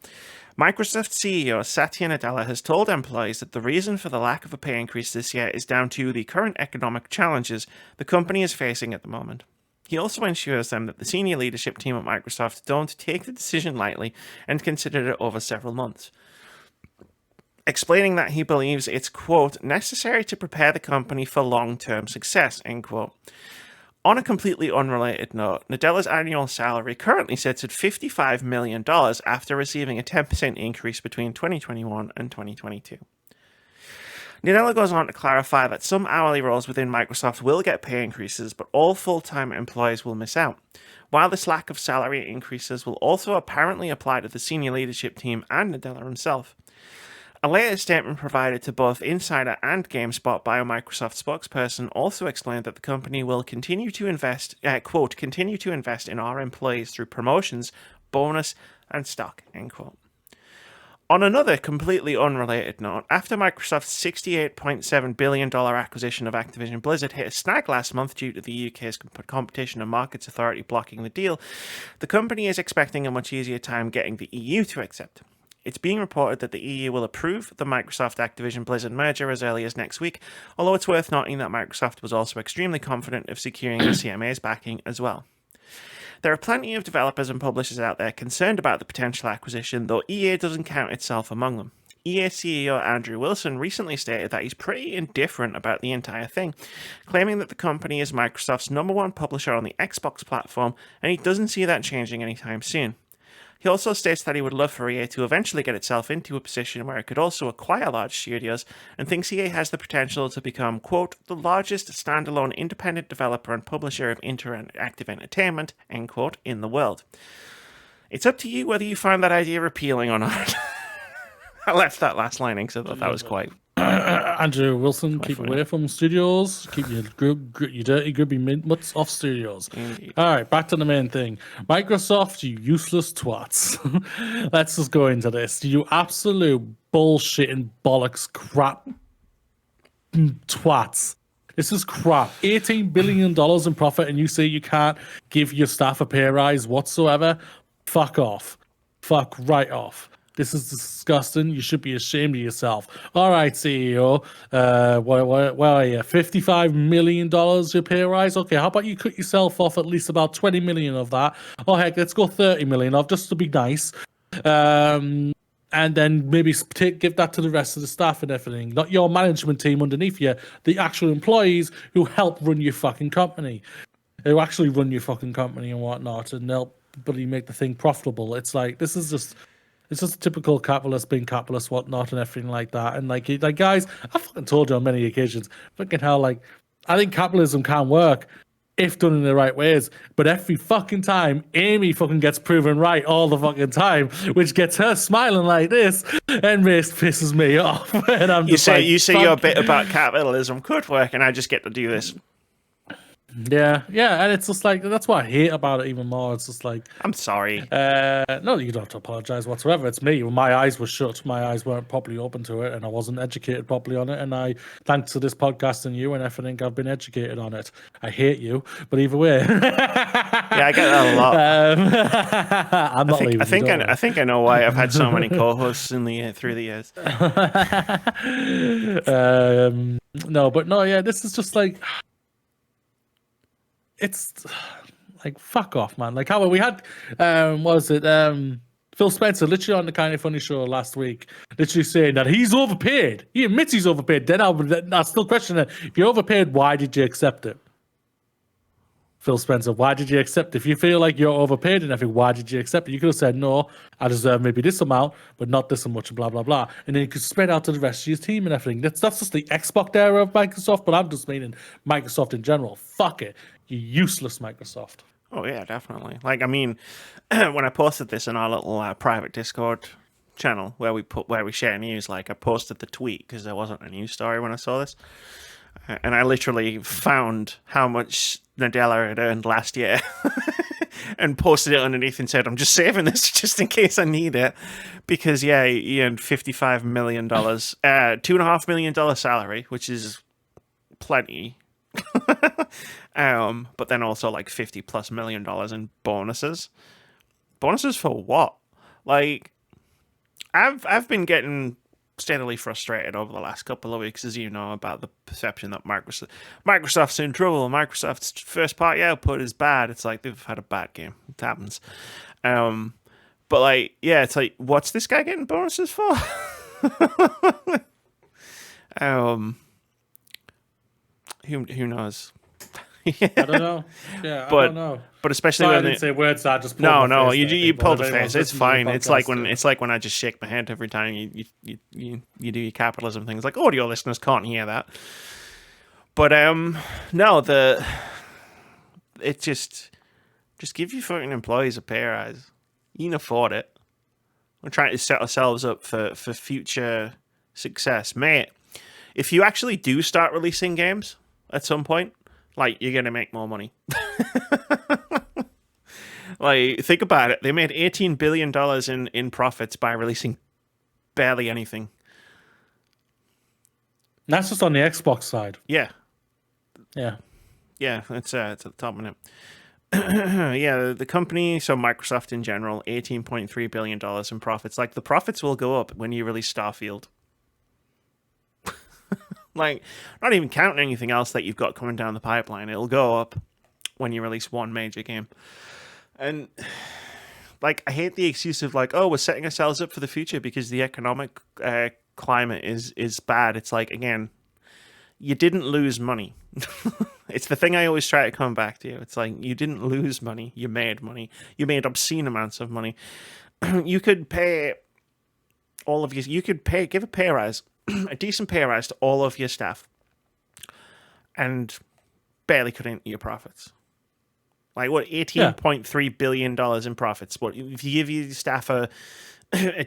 Microsoft CEO Satya Nadella has told employees that the reason for the lack of a pay increase this year is down to the current economic challenges the company is facing at the moment. He also assures them that the senior leadership team at Microsoft don't take the decision lightly and consider it over several months, explaining that he believes it's, quote, necessary to prepare the company for long-term success, end quote. On a completely unrelated note, Nadella's annual salary currently sits at $55 million after receiving a 10% increase between 2021 and 2022. Nadella goes on to clarify that some hourly roles within Microsoft will get pay increases, but all full-time employees will miss out. While this lack of salary increases will also apparently apply to the senior leadership team and Nadella himself. A later statement provided to both Insider and GameSpot by a Microsoft spokesperson also explained that the company will continue to invest, quote, continue to invest in our employees through promotions, bonus, and stock, end quote. On another completely unrelated note, after Microsoft's $68.7 billion acquisition of Activision Blizzard hit a snag last month due to the UK's Competition and Markets Authority blocking the deal, the company is expecting a much easier time getting the EU to accept. It's being reported that the EU will approve the Microsoft Activision Blizzard merger as early as next week, although it's worth noting that Microsoft was also extremely confident of securing the CMA's backing as well. There are plenty of developers and publishers out there concerned about the potential acquisition, though EA doesn't count itself among them. EA CEO Andrew Wilson recently stated that he's pretty indifferent about the entire thing, claiming that the company is Microsoft's #1 publisher on the Xbox platform, and he doesn't see that changing anytime soon. He also states that he would love for EA to eventually get itself into a position where it could also acquire large studios, and thinks EA has the potential to become, quote, the largest standalone independent developer and publisher of interactive entertainment, end quote, in the world. It's up to you whether you find that idea appealing or not. I left that last line because I thought that was quite... Andrew Wilson, keep away from studios. Keep your dirty, grubby mutts off studios. Indeed. All right, back to the main thing. Microsoft, you useless twats. Let's just go into this. You absolute bullshit and bollocks crap twats. This is crap. $18 billion in profit, and you say you can't give your staff a pay rise whatsoever? Fuck off. Fuck right off. This is disgusting. You should be ashamed of yourself. All right, CEO. What are you? $55 million your pay rise? Okay, how about you cut yourself off at least about 20 million of that? Oh, heck, let's go 30 million off just to be nice. And then maybe give that to the rest of the staff and everything. Not your management team underneath you, the actual employees who help run your fucking company. Who actually run your fucking company and whatnot and help really make the thing profitable. It's like, this is just... It's just a typical capitalist being capitalist, whatnot, and everything like that. And like guys, I've fucking told you on many occasions, fucking hell, like, I think capitalism can work if done in the right ways. But every fucking time, Amy fucking gets proven right all the fucking time, which gets her smiling like this and pisses me off. And I'm you say your bit about capitalism could work, and I just get to do this. Yeah, and it's just like, that's what I hate about it even more. It's just like, I'm sorry. No, you don't have to apologize whatsoever. It's me. My eyes were shut. My eyes weren't properly open to it, and I wasn't educated properly on it. And thanks to this podcast and you and everything, I've been educated on it. I hate you, but either way. Yeah, I get that a lot. I'm not leaving. I think I know why I've had so many co-hosts through the years. Yeah, this is just like... It's like, fuck off, man. Like, how we had, Phil Spencer literally on the Kind of Funny show last week, literally saying that he's overpaid. He admits he's overpaid. Then I still question it. If you're overpaid, why did you accept it? Phil Spencer, why did you accept it? If you feel like you're overpaid and everything, why did you accept it? You could have said, no, I deserve maybe this amount, but not this much, blah, blah, blah. And then you could spread out to the rest of your team and everything. That's just the Xbox era of Microsoft, but I'm just meaning Microsoft in general. Fuck it. You useless Microsoft. Oh, yeah, definitely. Like, I mean, when I posted this in our little private Discord channel where we share news, like, I posted the tweet because there wasn't a news story when I saw this. And I literally found how much Nadella had earned last year and posted it underneath and said, I'm just saving this just in case I need it. Because, yeah, he earned $55 million, $2.5 million salary, which is plenty. But then also like $50+ million in bonuses. Bonuses for what? Like, I've been getting steadily frustrated over the last couple of weeks, as you know, about the perception that Microsoft's in trouble. Microsoft's first party output is bad. It's like they've had a bad game. It happens. But like, yeah, it's like, what's this guy getting bonuses for? Who knows? Yeah. I don't know. Yeah, I don't know. But especially when I didn't say words, I just you pulled the face. It's fine. It's like when I just shake my head every time you do your capitalism things. Like, audio listeners can't hear that. But no, it just give your fucking employees a pay rise. You can afford it. We're trying to set ourselves up for future success, mate. If you actually do start releasing games at some point, like, you're gonna make more money. Like, think about it. They made $18 billion in profits by releasing barely anything. That's just on the Xbox side. Yeah. Yeah. Yeah, it's at the top of it. Yeah, the company, so Microsoft in general, $18.3 billion in profits. Like, the profits will go up when you release Starfield. Like, not even counting anything else that you've got coming down the pipeline. It'll go up when you release one major game. And, like, I hate the excuse of, like, oh, we're setting ourselves up for the future because the economic climate is bad. It's like, again, you didn't lose money. It's the thing I always try to come back to. It's like, you didn't lose money. You made money. You made obscene amounts of money. You could pay all of you could give a pay rise, a decent pay rise to all of your staff, and barely cut into your profits. Like, what, $18.3 billion in profits? What if you give your staff a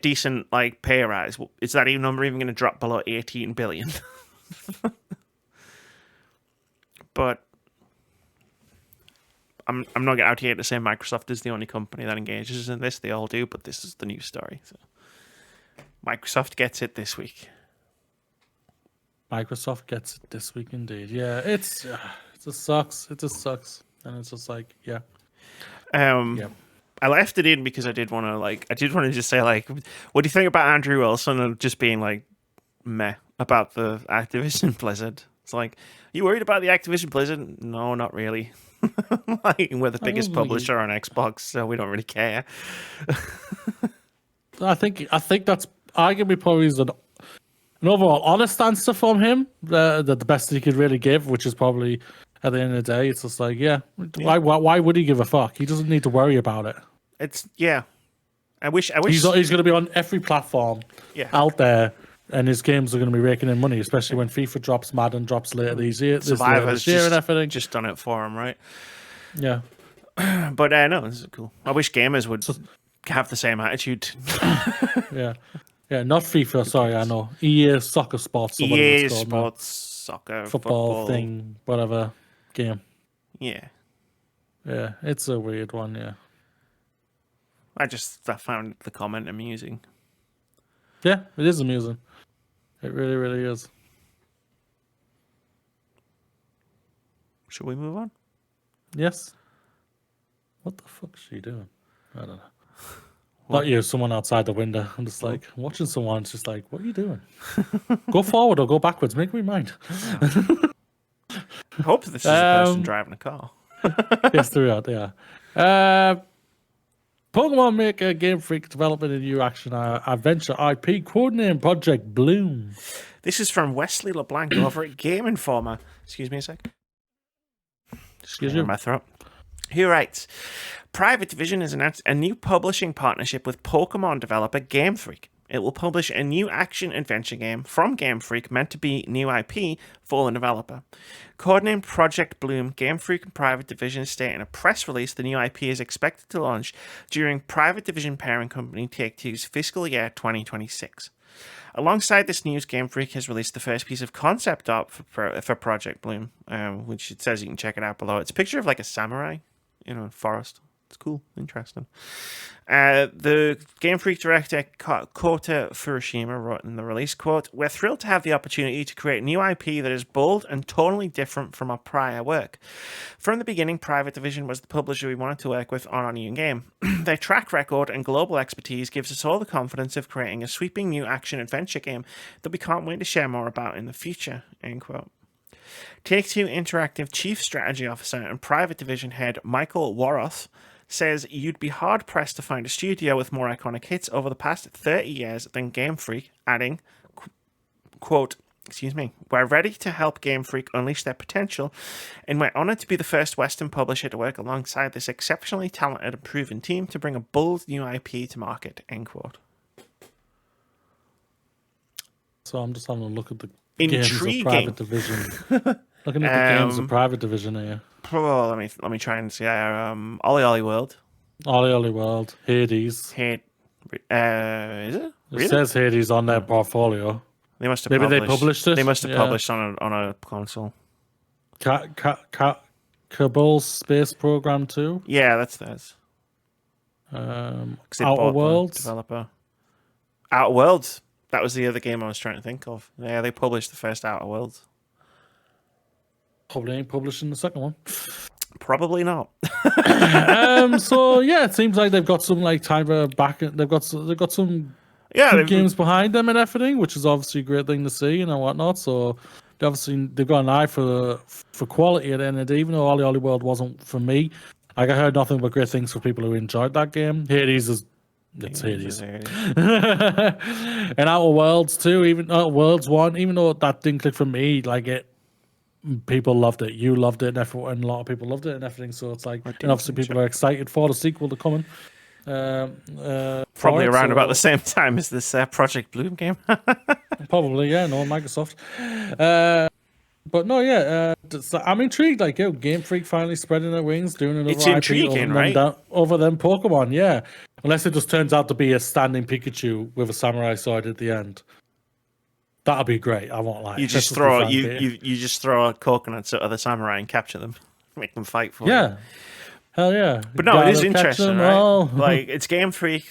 decent, like, pay rise? Is that number even going to drop below 18 billion? But I'm not out here to say Microsoft is the only company that engages in this. They all do, but this is the news story. So Microsoft gets it this week. Microsoft gets it this week indeed. Yeah, it just sucks. It just sucks. And it's just like, yeah. I left it in because I did want to just say, like, what do you think about Andrew Wilson and just being like meh about the Activision Blizzard? It's like, you worried about the Activision Blizzard? No, not really. Like, we're the biggest publisher on Xbox, so we don't really care. I think that's arguably probably an overall honest answer from him. The best he could really give, which is probably at the end of the day, it's just like, yeah. Why would he give a fuck? He doesn't need to worry about it. I wish he's going to be on every platform out there, and his games are going to be raking in money, especially when FIFA drops, Madden drops later this year and everything. Just done it for him, right? Yeah. But no, this is cool. I wish gamers would have the same attitude. Yeah, not FIFA. Sorry, I know EA Soccer Sports. EA Sports Soccer football thing, whatever game. Yeah, it's a weird one. Yeah, I found the comment amusing. Yeah, it is amusing. It really, really is. Should we move on? Yes. What the fuck is she doing? I don't know. Not you, someone outside the window. I'm just like watching someone. It's just like, what are you doing? Go forward or go backwards. Make me mind. I hope this is a person driving a car. Yes, they are. Pokemon maker Game Freak developing a new action adventure IP codenamed Project Bloom. This is from Wesley LeBlanc over at Game Informer. Excuse me a sec. Excuse you. My throat. He writes, Private Division has announced a new publishing partnership with Pokémon developer Game Freak. It will publish a new action-adventure game from Game Freak meant to be new IP for the developer. Codenamed Project Bloom, Game Freak and Private Division state in a press release the new IP is expected to launch during Private Division parent company Take-Two's fiscal year 2026. Alongside this news, Game Freak has released the first piece of concept art for Project Bloom, which it says you can check it out below. It's a picture of like a samurai, forest. It's cool, interesting. The Game Freak director Kota Furushima wrote in the release, quote, "We're thrilled to have the opportunity to create new IP that is bold and totally different from our prior work. From the beginning, Private Division was the publisher we wanted to work with on our new game. Their track record and global expertise gives us all the confidence of creating a sweeping new action-adventure game that we can't wait to share more about in the future," end quote. Take-Two Interactive Chief Strategy Officer and Private Division head Michael Waroth says you'd be hard-pressed to find a studio with more iconic hits over the past 30 years than Game Freak, adding, quote, "We're ready to help Game Freak unleash their potential, and we're honored to be the first Western publisher to work alongside this exceptionally talented and proven team to bring a bold new IP to market," end quote. So I'm just having a look at the Intriguing. Games of Private Division. Looking at the Games of Private Division here. Let me try and see. Ollie Ollie World. Ollie Ollie World. Hades. Is it? Really? It says Hades on their portfolio. They must have Maybe they published it. They must have published on a console. Kabul's Space Program 2. Yeah, that's theirs. Outer Worlds. Developer. Outer Worlds. That was the other game I was trying to think of. Yeah, they published the first Outer Worlds. Probably ain't publishing the second one. Probably not. So yeah, it seems like they've got some time back. They've got some good games behind them and everything, which is obviously a great thing to see and whatnot. So they've got an eye for quality at the end of the day. Even though Ollie Ollie World wasn't for me, I heard nothing but great things for people who enjoyed that game. Hades is. It's Hades. And Outer Worlds too, even Outer Worlds 1, even though that didn't click for me, people loved it. You loved it, and a lot of people loved it and everything. So it's and obviously people are excited for the sequel to come in. Probably around about the same time as this Project Bloom game. Probably, yeah, no, Microsoft. But no, yeah, I'm intrigued. Game Freak finally spreading their wings, doing another it's IP intriguing, over them Pokemon, yeah. Unless it just turns out to be a standing Pikachu with a samurai sword at the end. That'll be great. I won't lie. You just throw you just throw coconuts at other samurai and capture them, make them fight for you. Yeah, hell yeah. But no, it is interesting, right? It's Game Freak.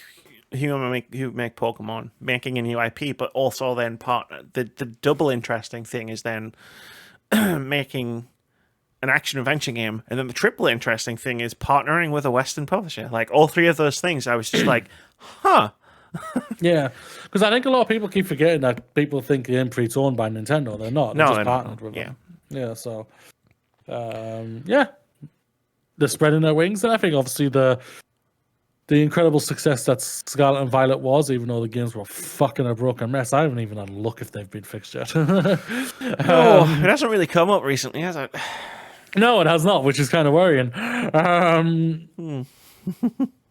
who make Pokemon, making a new IP, but also then the double interesting thing is then making an action adventure game, and then the triple interesting thing is partnering with a Western publisher. Like all three of those things, I was just like, huh. Yeah, because I think a lot of people keep forgetting that people think Game Freak's owned by Nintendo. They're not. They're just partnered with them. Yeah, so yeah, they're spreading their wings, and I think obviously the incredible success that Scarlet and Violet was, even though the games were fucking a broken mess. I haven't even had a look if they've been fixed yet. No, it hasn't really come up recently, has it? No, it has not, which is kind of worrying.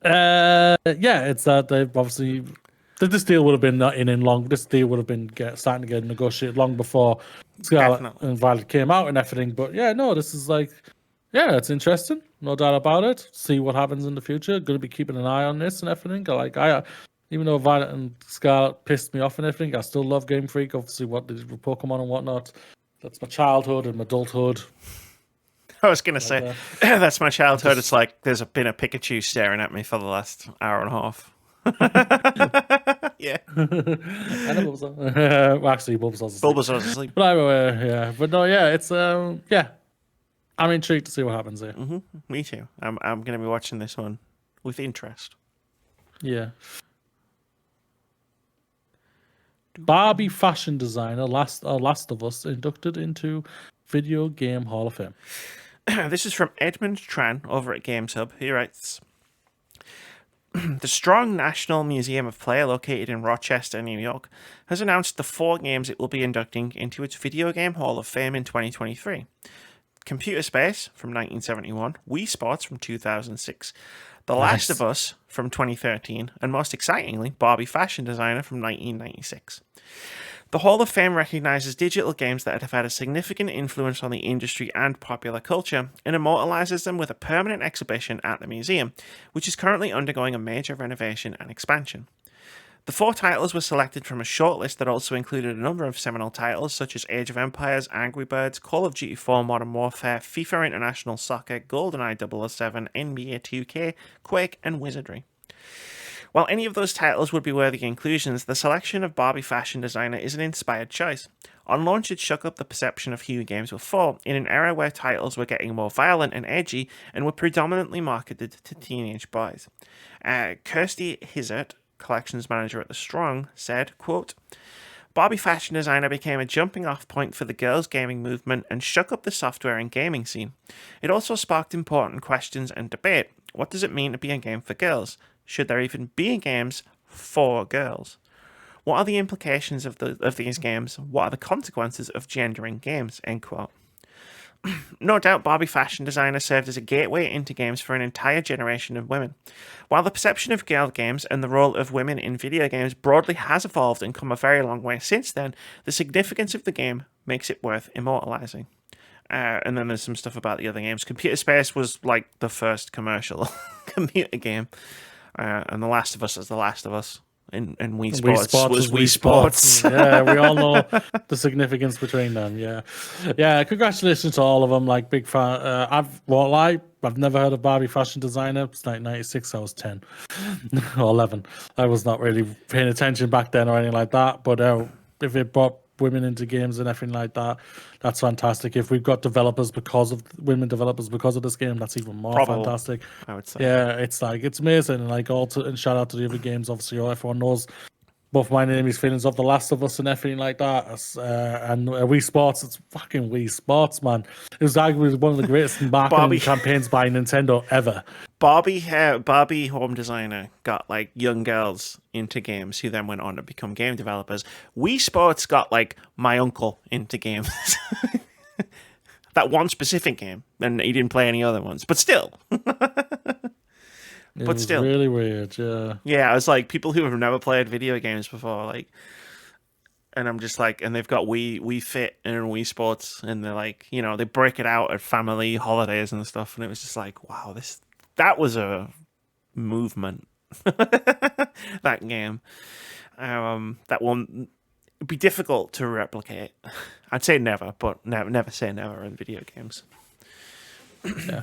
Yeah, it's that they've obviously this deal would have been in long. This deal would have been starting to get negotiated long before Scarlet and Violet came out and everything. But yeah, no, this is like, yeah, it's interesting, no doubt about it. See what happens in the future. Going to be keeping an eye on this and everything. Even though Violet and Scarlet pissed me off and everything, I still love Game Freak. Obviously, what they did with Pokemon and whatnot. That's my childhood and my adulthood. I was going to say, that's my childhood. It's like there's been a Pikachu staring at me for the last hour and a half. Yeah. And well, actually, Bulbasaur's asleep. Bulbasaur's asleep. But yeah. But no, yeah, it's, yeah. I'm intrigued to see what happens here. Mm-hmm. Me too. I'm going to be watching this one with interest. Yeah. Barbie Fashion Designer, Last of Us, inducted into Video Game Hall of Fame. This is from Edmund Tran over at Games Hub. He writes, the Strong National Museum of Play, located in Rochester, New York, has announced the 4 games it will be inducting into its Video Game Hall of Fame in 2023. Computer Space from 1971, Wii Sports from 2006, The Last of Us from 2013, and most excitingly, Barbie Fashion Designer from 1996. The Hall of Fame recognizes digital games that have had a significant influence on the industry and popular culture, and immortalizes them with a permanent exhibition at the museum, which is currently undergoing a major renovation and expansion. The 4 titles were selected from a shortlist that also included a number of seminal titles such as Age of Empires, Angry Birds, Call of Duty 4 Modern Warfare, FIFA International Soccer, GoldenEye 007, NBA 2K, Quake, and Wizardry. While any of those titles would be worthy inclusions, the selection of Barbie Fashion Designer is an inspired choice. On launch, it shook up the perception of who games were for, in an era where titles were getting more violent and edgy and were predominantly marketed to teenage boys. Kirsty Hizzert, collections manager at The Strong, said, quote, Barbie Fashion Designer became a jumping-off point for the girls' gaming movement and shook up the software and gaming scene. It also sparked important questions and debate. What does it mean to be a game for girls? Should there even be games for girls? What are the implications of these games? What are the consequences of gendering games? End quote. No doubt Barbie Fashion Designer served as a gateway into games for an entire generation of women. While the perception of girl games and the role of women in video games broadly has evolved and come a very long way since then, the significance of the game makes it worth immortalizing. And then there's some stuff about the other games. Computer Space was like the first commercial computer game. And The Last of Us is The Last of Us. And Wii Sports was Wii Sports. Yeah, we all know the significance between them. Yeah. Congratulations to all of them. Like, big fan. Won't lie, I've never heard of Barbie Fashion Designer. It's 1996. I was 10 or 11. I was not really paying attention back then or anything like that. But if it brought women into games and everything like that, that's fantastic. If we've got women developers because of this game, that's even more fantastic. I would say. Yeah, it's amazing. And like, and shout out to the other games. Obviously, everyone knows both my and Amy's feelings of The Last of Us and everything like that. And Wii Sports, it's fucking Wii Sports, man. It was arguably one of the greatest marketing campaigns by Nintendo ever. Barbie Home Designer got like young girls into games who then went on to become game developers. Wii Sports got like my uncle into games. That one specific game, and he didn't play any other ones, but still. It was really weird, yeah. Yeah, I was like, people who have never played video games before, like, and I'm just like, and they've got Wii Fit and Wii Sports, and they're like, you know, they break it out at family holidays and stuff, and it was just like, wow, that was a movement. That game. That one, it'd be difficult to replicate. I'd say never, but never say never in video games. Yeah.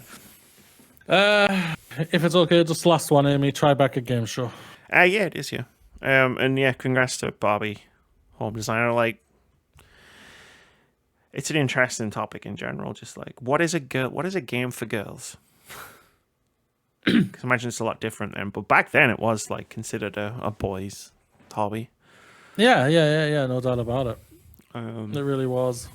If it's okay, just last one, Amy. Tribeca Games Show. Yeah, it is. Yeah. And yeah, congrats to Barbie Home Designer. Like, it's an interesting topic in general. Just like, what is a girl? What is a game for girls? Because I imagine it's a lot different then. But back then, it was like considered a boys' hobby. Yeah. No doubt about it. It really was.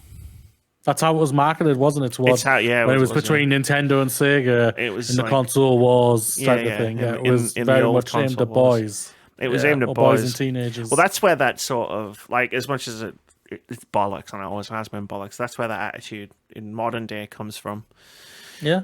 That's how it was marketed, wasn't it? Towards It's how, yeah, when it was between Nintendo and Sega it was in the like, console wars type of thing. in, Yeah, it was in the very old much aimed console at wars. boys. It was aimed at or boys and teenagers. Well, that's where that sort of like, as much as it's bollocks, and it always has been bollocks. That's where that attitude in modern day comes from. Yeah.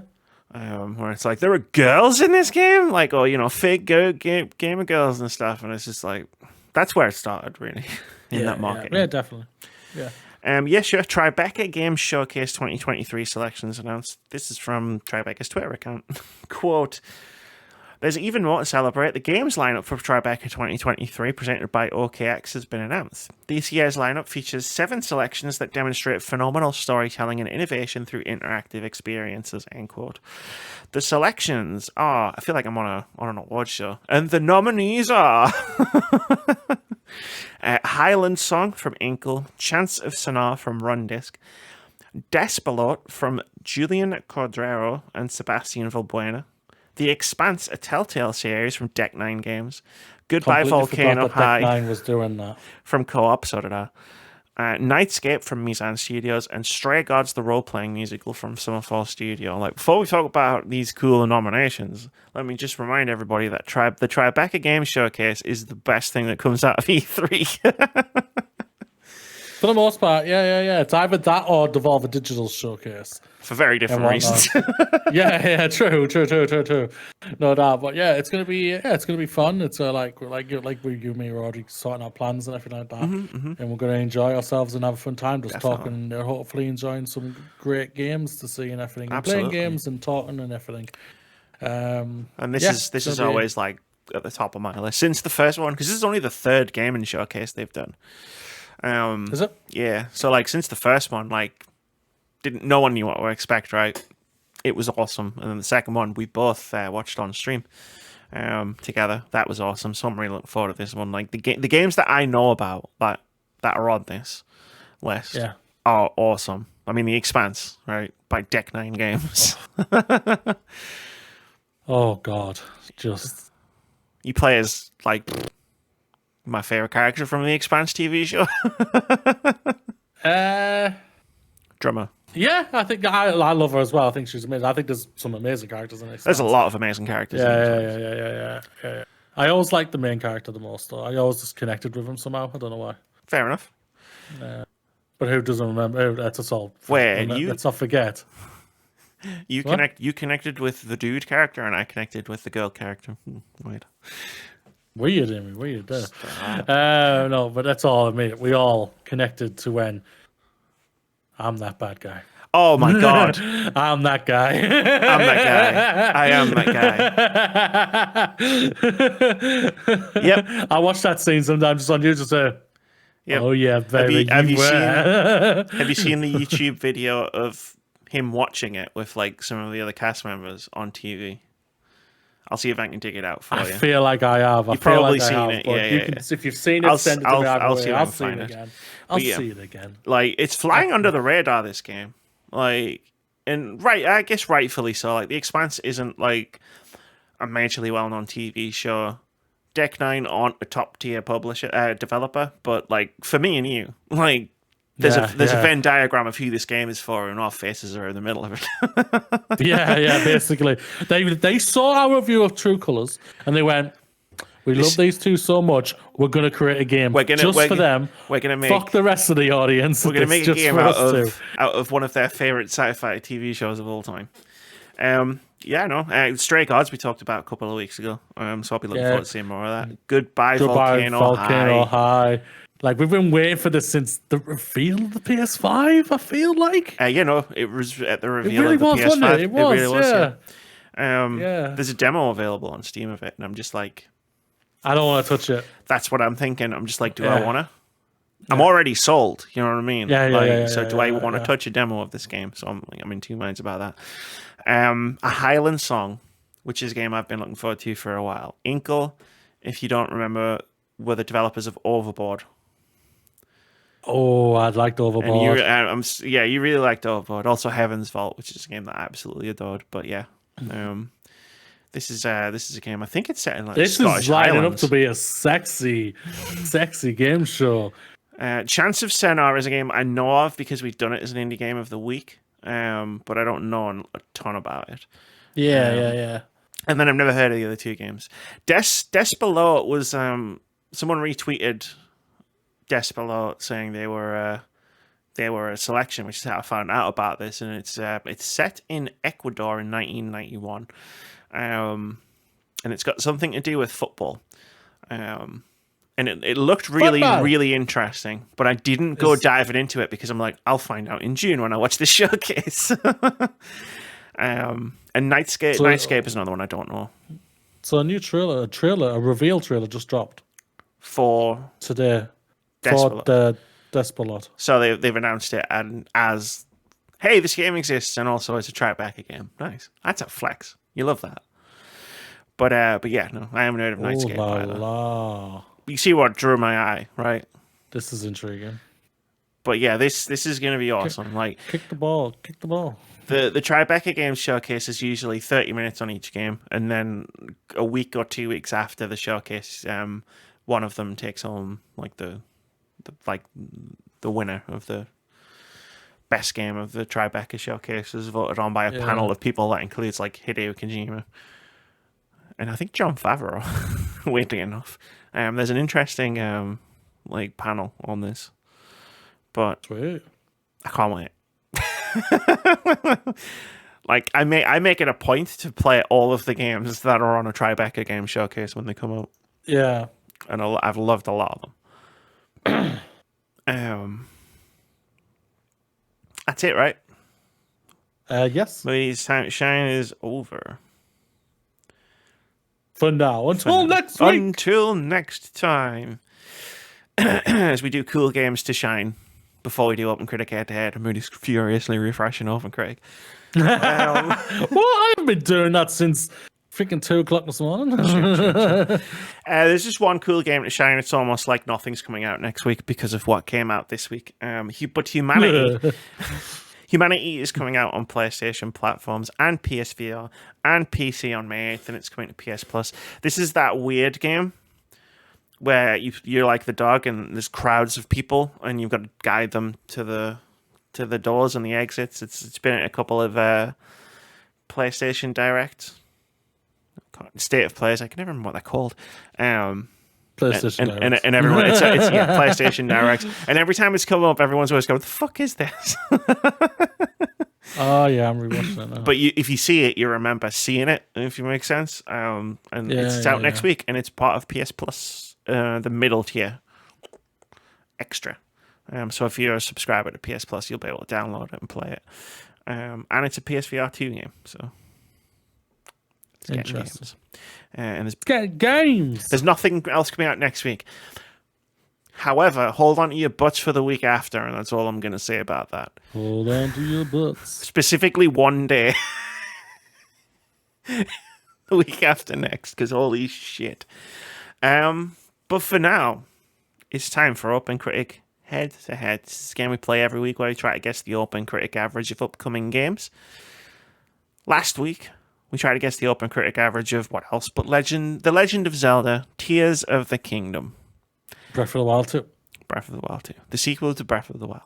Where it's like there are girls in this game, like, oh, you know, fake gamer girls and stuff, and it's just like that's where it started, really, in that market. Yeah, definitely. Yeah. Yeah, sure. Tribeca Games Showcase 2023 selections announced. This is from Tribeca's Twitter account. Quote, there's even more to celebrate. The games lineup for Tribeca 2023, presented by OKX, has been announced. This year's lineup features 7 selections that demonstrate phenomenal storytelling and innovation through interactive experiences, end quote. The selections are, I feel like I'm on an award show, and the nominees are Highland Song from Inkle, Chants of Sonar from Rundisk, Despelot from Julian Cordero and Sebastian Valbuena, The Expanse, a Telltale series from Deck 9 Games, Goodbye Volcano High Deck 9 was doing that. from Co-op, so did I. Nightscape from Mizan Studios, and Stray Gods, the role-playing musical from Summerfall Studio. Like, before we talk about these cool nominations, let me just remind everybody that the Tribeca Games Showcase is the best thing that comes out of E3. For the most part, yeah. It's either that or Devolver Digital Showcase. For very different reasons. yeah, true. No doubt, but yeah, it's gonna be fun. It's like you, and me are already sorting out plans and everything like that, and we're gonna enjoy ourselves and have a fun time just talking and hopefully enjoying some great games to see and everything, and playing games and talking and everything. And this is always like at the top of my list since the first one, because this is only the 3rd gaming showcase they've done. Is it? Yeah. So like since the first one, like no one knew what to expect, right? It was awesome. And then the second one we both watched on stream together. That was awesome. So I'm really looking forward to this one. Like the games that I know about that are on this list are awesome. I mean, The Expanse, right, by Deck 9 Games. Oh God, just you play as like my favorite character from the Expanse TV show. Drummer. Yeah, I think I love her as well. I think she's amazing. I think there's some amazing characters in it. There's a lot of amazing characters. Yeah. I always liked the main character the most, though. I always just connected with him somehow. I don't know why. Fair enough. But who doesn't remember? That's us all. Let's not forget. You connected with the dude character, and I connected with the girl character. Wait. Weird, Amy. Weird. No, but that's all I mean. We all connected to when I'm that bad guy. Oh my God. I'm that guy. I'm that guy. I am that guy. Yep. I watch that scene sometimes just on YouTube. Yep. Oh yeah, baby. Have you seen the YouTube video of him watching it with like some of the other cast members on TV? I'll see if I can dig it out for you. I feel like I have. You've probably seen it. Yeah. If you've seen it, send it to me. I'll see it again. I'll see it again. Like, it's flying under the radar, this game. Like, and I guess rightfully so. Like, The Expanse isn't like a majorly well-known TV show. Deck 9 aren't a top-tier developer, but like for me and you, like there's a Venn diagram of who this game is for, and our faces are in the middle of it. yeah, basically. They saw our review of True Colors and they went, "We love these two so much, we're gonna create a game for them. We're gonna make fuck the rest of the audience. We're gonna make a game out of one of their favorite sci-fi TV shows of all time." Stray Gods we talked about a couple of weeks ago. So I'll be looking forward to seeing more of that. Goodbye Volcano High. Like, we've been waiting for this since the reveal of the PS5, I feel like. It was at the reveal of the PS5. Wasn't it? It really was, yeah. There's a demo available on Steam of it, and I'm just like, I don't want to touch it. That's what I'm thinking. I'm just like, do I want to? I'm already sold. You know what I mean? Do I want to touch a demo of this game? So I'm in two minds about that. A Highland Song, which is a game I've been looking forward to for a while. Inkle, if you don't remember, were the developers of Overboard. Oh, I'd like Overboard. And you really liked Overboard. Also, Heaven's Vault, which is a game that I absolutely adored. But yeah, this is a game. I think it's set in like this Scottish is lining Highlands. up to be a sexy game show. Chance of Senar is a game I know of because we've done it as an indie game of the week. But I don't know a ton about it. Yeah. And then I've never heard of the other two games. Des Below was someone retweeted Des Below saying they were a selection, which is how I found out about this. And it's set in Ecuador in 1991, and it's got something to do with football. And it looked really interesting, but I didn't go diving into it because I'm like, I'll find out in June when I watch the showcase. And Nightscape is another one I don't know. So a new a reveal trailer just dropped for today Despelot. For the Despelot. So they've announced it as, hey, this game exists, and also it's a Tribeca game. Nice, that's a flex. You love that. But yeah, no, I haven't heard of Nightscape either. You see what drew my eye, right? This is intriguing. But yeah, this is going to be awesome. Kick the ball. The Tribeca Games Showcase is usually 30 minutes on each game, and then a week or 2 weeks after the showcase, one of them takes home the winner of the best game of the Tribeca Showcase, is voted on by a panel of people that includes like Hideo Kojima and I think Jon Favreau. Weirdly enough, there's an interesting panel on this, but sweet. I can't wait. I make it a point to play all of the games that are on a Tribeca Game Showcase when they come out. Yeah, and I've loved a lot of them. That's it, right? Yes. Moody's Shine is over for now. Until next week. Until next time, as we do cool games to shine. Before we do OpenCritic Head-To-Head, Moody's furiously refreshing OpenCritic. Well, I've been doing that since freaking 2 o'clock this morning. Sure. There's just one cool game to shine. It's almost like nothing's coming out next week because of what came out this week. But Humanity is coming out on PlayStation platforms and PSVR and PC on May 8th, and it's coming to PS Plus. This is that weird game where you're like the dog and there's crowds of people and you've got to guide them to the doors and the exits. It's been at a couple of PlayStation Directs, State of Plays. I can never remember what they're called. PlayStation Directs. And everyone, it's PlayStation Directs. And every time it's come up, everyone's always going, "What the fuck is this?" Oh yeah, I'm rewatching it now. But if you see it, you remember seeing it. If it makes sense. And it's out next week, and it's part of PS Plus. The middle tier extra. So if you're a subscriber to PS Plus, you'll be able to download it and play it. And it's a PSVR 2 game, so it's getting games. And there's games. There's nothing else coming out next week. However, hold on to your butts for the week after, and that's all I'm going to say about that. Hold on to your butts. Specifically one day. The week after next, because holy shit. But for now, it's time for OpenCritic Head-To-Head. This is a game we play every week where we try to guess the OpenCritic average of upcoming games. Last week, we tried to guess the OpenCritic average of what else but The Legend of Zelda, Tears of the Kingdom. Breath of the Wild 2. Breath of the Wild 2. The sequel to Breath of the Wild.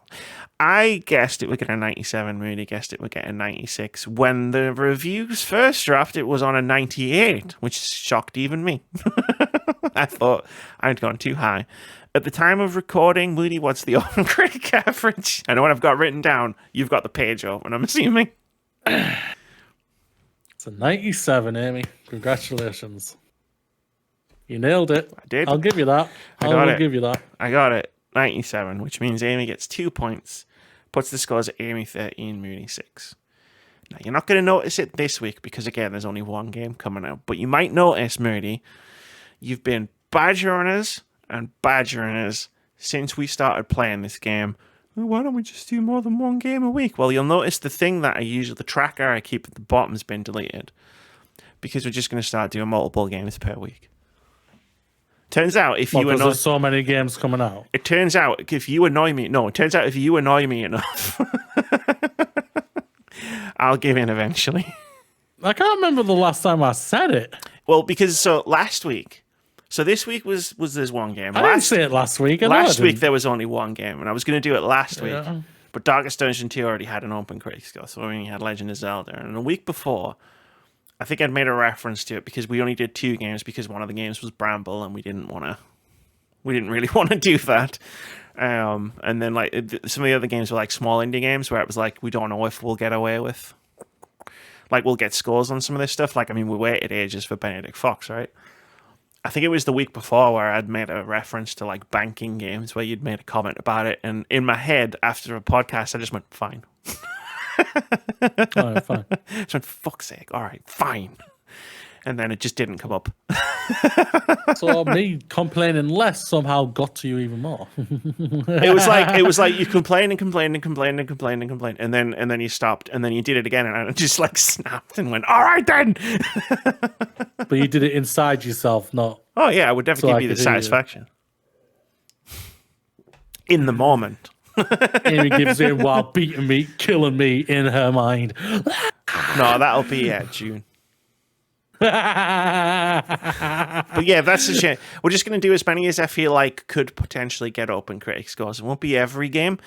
I guessed it would get a 97. Moody guessed it would get a 96. When the reviews first dropped, it was on a 98, which shocked even me. I thought I'd gone too high. At the time of recording, Moody, what's the OpenCritic average? I know what I've got written down. You've got the page open, I'm assuming. It's a 97, Amy. Congratulations. You nailed it. I did. I'll give you that. I'll give you that. I got it. 97, which means Amy gets 2 points. Puts the scores at Amy 13, Moody 6. Now, you're not going to notice it this week because, again, there's only one game coming out. But you might notice, Moody, you've been badgering us since we started playing this game. Well, why don't we just do more than one game a week? Well, you'll notice the thing that the tracker I keep at the bottom has been deleted because we're just going to start doing multiple games per week. Turns out if you Because annoy, there's so many games coming out. it turns out if you annoy me, no, it turns out if you annoy me enough, I'll give in eventually. I can't remember the last time I said it. Well, because last week, so this week was there's one game. I didn't say it last week. Last week there was only one game, and I was going to do it last week. Yeah. But Darkest Dungeon 2 already had an OpenCritic score, so we had Legend of Zelda. And a week before, I think I'd made a reference to it because we only did 2 games because one of the games was Bramble, and we didn't really want to do that. And then like some of the other games were like small indie games where it was like we don't know if we'll get away with, like we'll get scores on some of this stuff. Like I mean, we waited ages for Benedict Fox, right? I think it was the week before where I'd made a reference to like banking games where you'd made a comment about it, and in my head after a podcast, I just went fine. All right, fine. Just went fuck's sake, all right, fine. And then it just didn't come up. So me complaining less somehow got to you even more. It was like you complained and complained and complained and complained and complained, and then you stopped, and then you did it again, and I just like snapped and went, all right then. But you did it inside yourself, not. Oh yeah, I would definitely give you the satisfaction in the moment. Amy gives in while beating me, killing me in her mind. No, that'll be June. But yeah, that's a shame. We're just going to do as many as I feel like could potentially get OpenCritic scores. It won't be every game,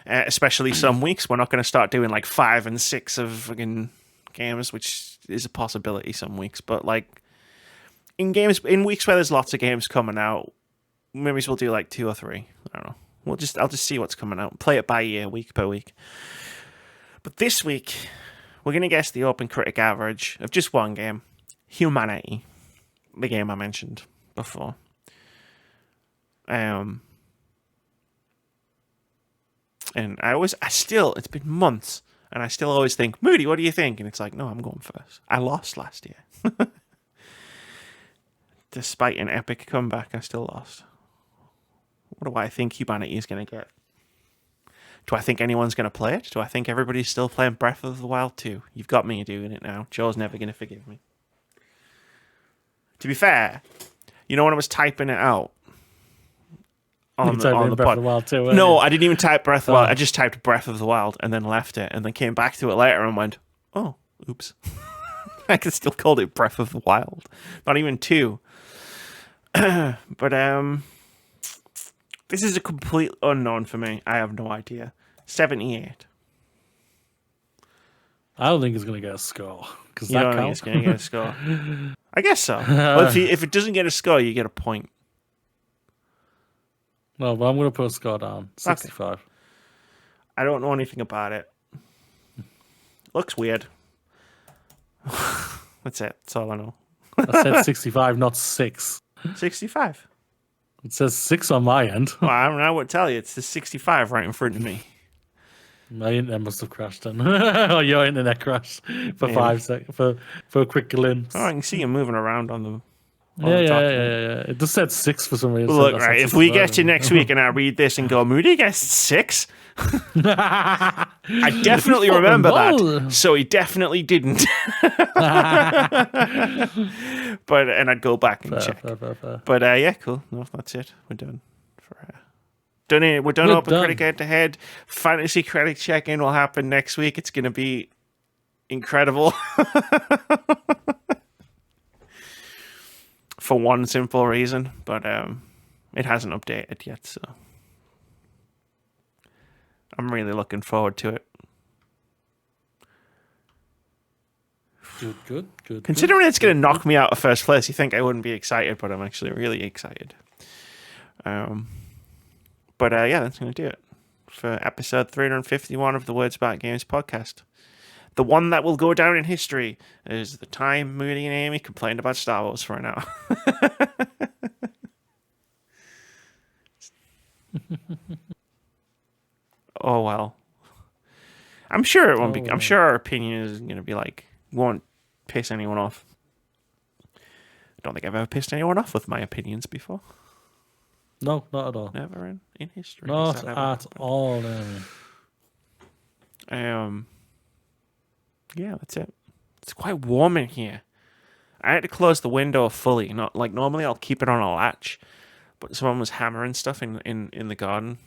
especially some weeks. We're not going to start doing like 5 and 6 of fucking games, which is a possibility some weeks. But like in weeks where there's lots of games coming out, maybe we'll do like 2 or 3. I don't know. I'll just see what's coming out. Play it by ear, week per week. But this week, we're going to guess the OpenCritic average of just one game. Humanity, the game I mentioned before. And it's been months, and I still always think, Moody, what do you think? And it's like, no, I'm going first. I lost last year. Despite an epic comeback, I still lost. What do I think humanity is going to get? Do I think anyone's going to play it? Do I think everybody's still playing Breath of the Wild 2? You've got me doing it now. Joe's never going to forgive me. To be fair, you know when I was typing it out on the Breath pod? of the Wild too, No, I didn't even type Breath of the Wild. I just typed Breath of the Wild and then left it, and then came back to it later and went, "Oh, oops." I could still call it Breath of the Wild, not even 2. But this is a complete unknown for me. I have no idea. 78. I don't think it's going to get a score. Because You don't think it's going to get a score? I guess so. Well, if it doesn't get a score, you get a point. No, but I'm going to put a score down. 65. Okay. I don't know anything about it. Looks weird. That's it. That's all I know. I said 65, not 6. 65. It says 6 on my end. Well, I won't tell you. It's the 65 right in front of me. My internet must have crashed then. Or your internet crashed for 5 seconds, for a quick glimpse. Oh, I can see you moving around on the Yeah. It just said 6 for some reason. Look, right, if we get to next week and I read this and go, Moody gets 6? I definitely remember that. So he definitely didn't. And I'd go back and check. Fair. But yeah, cool. No, that's it. We're done. We're done. OpenCritic Head-To-Head. Fantasy Critic check-in will happen next week. It's going to be incredible. For one simple reason, but it hasn't updated yet, so I'm really looking forward to it. Good. Considering it's going to knock me out of first place, you think I wouldn't be excited, but I'm actually really excited. But yeah, that's going to do it for episode 351 of the Words About Games podcast. The one that will go down in history is the time Moody and Amy complained about Star Wars for an hour. Oh, well. I'm sure it won't be. I'm sure our opinion is going to be like, won't piss anyone off. I don't think I've ever pissed anyone off with my opinions before. No, not at all. Never in history. Not at all. Yeah, that's it. It's quite warm in here. I had to close the window fully. Not like normally I'll keep it on a latch, but someone was hammering stuff in the garden,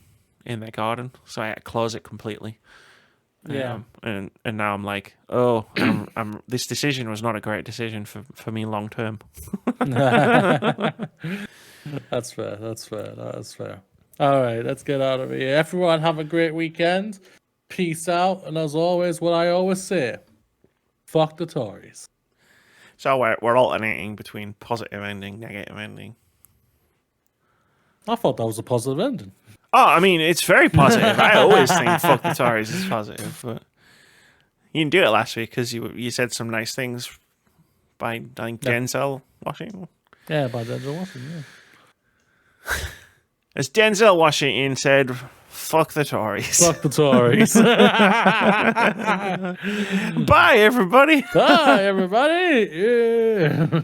in their garden, so I had to close it completely. Yeah. And now I'm like, oh, I'm this decision was not a great decision for me long term. That's fair. That's fair. That's fair. All right, let's get out of here. Everyone, have a great weekend. Peace out. And as always, what I always say, fuck the Tories. So we're alternating between positive ending, negative ending. I thought that was a positive ending. Oh, I mean, it's very positive. I always think fuck the Tories is positive, but you didn't do it last week because you said some nice things by, I think, Denzel Washington. Yeah, by Denzel Washington, yeah. As Denzel Washington said, fuck the Tories. Fuck the Tories. Bye, everybody. Bye, everybody. Yeah.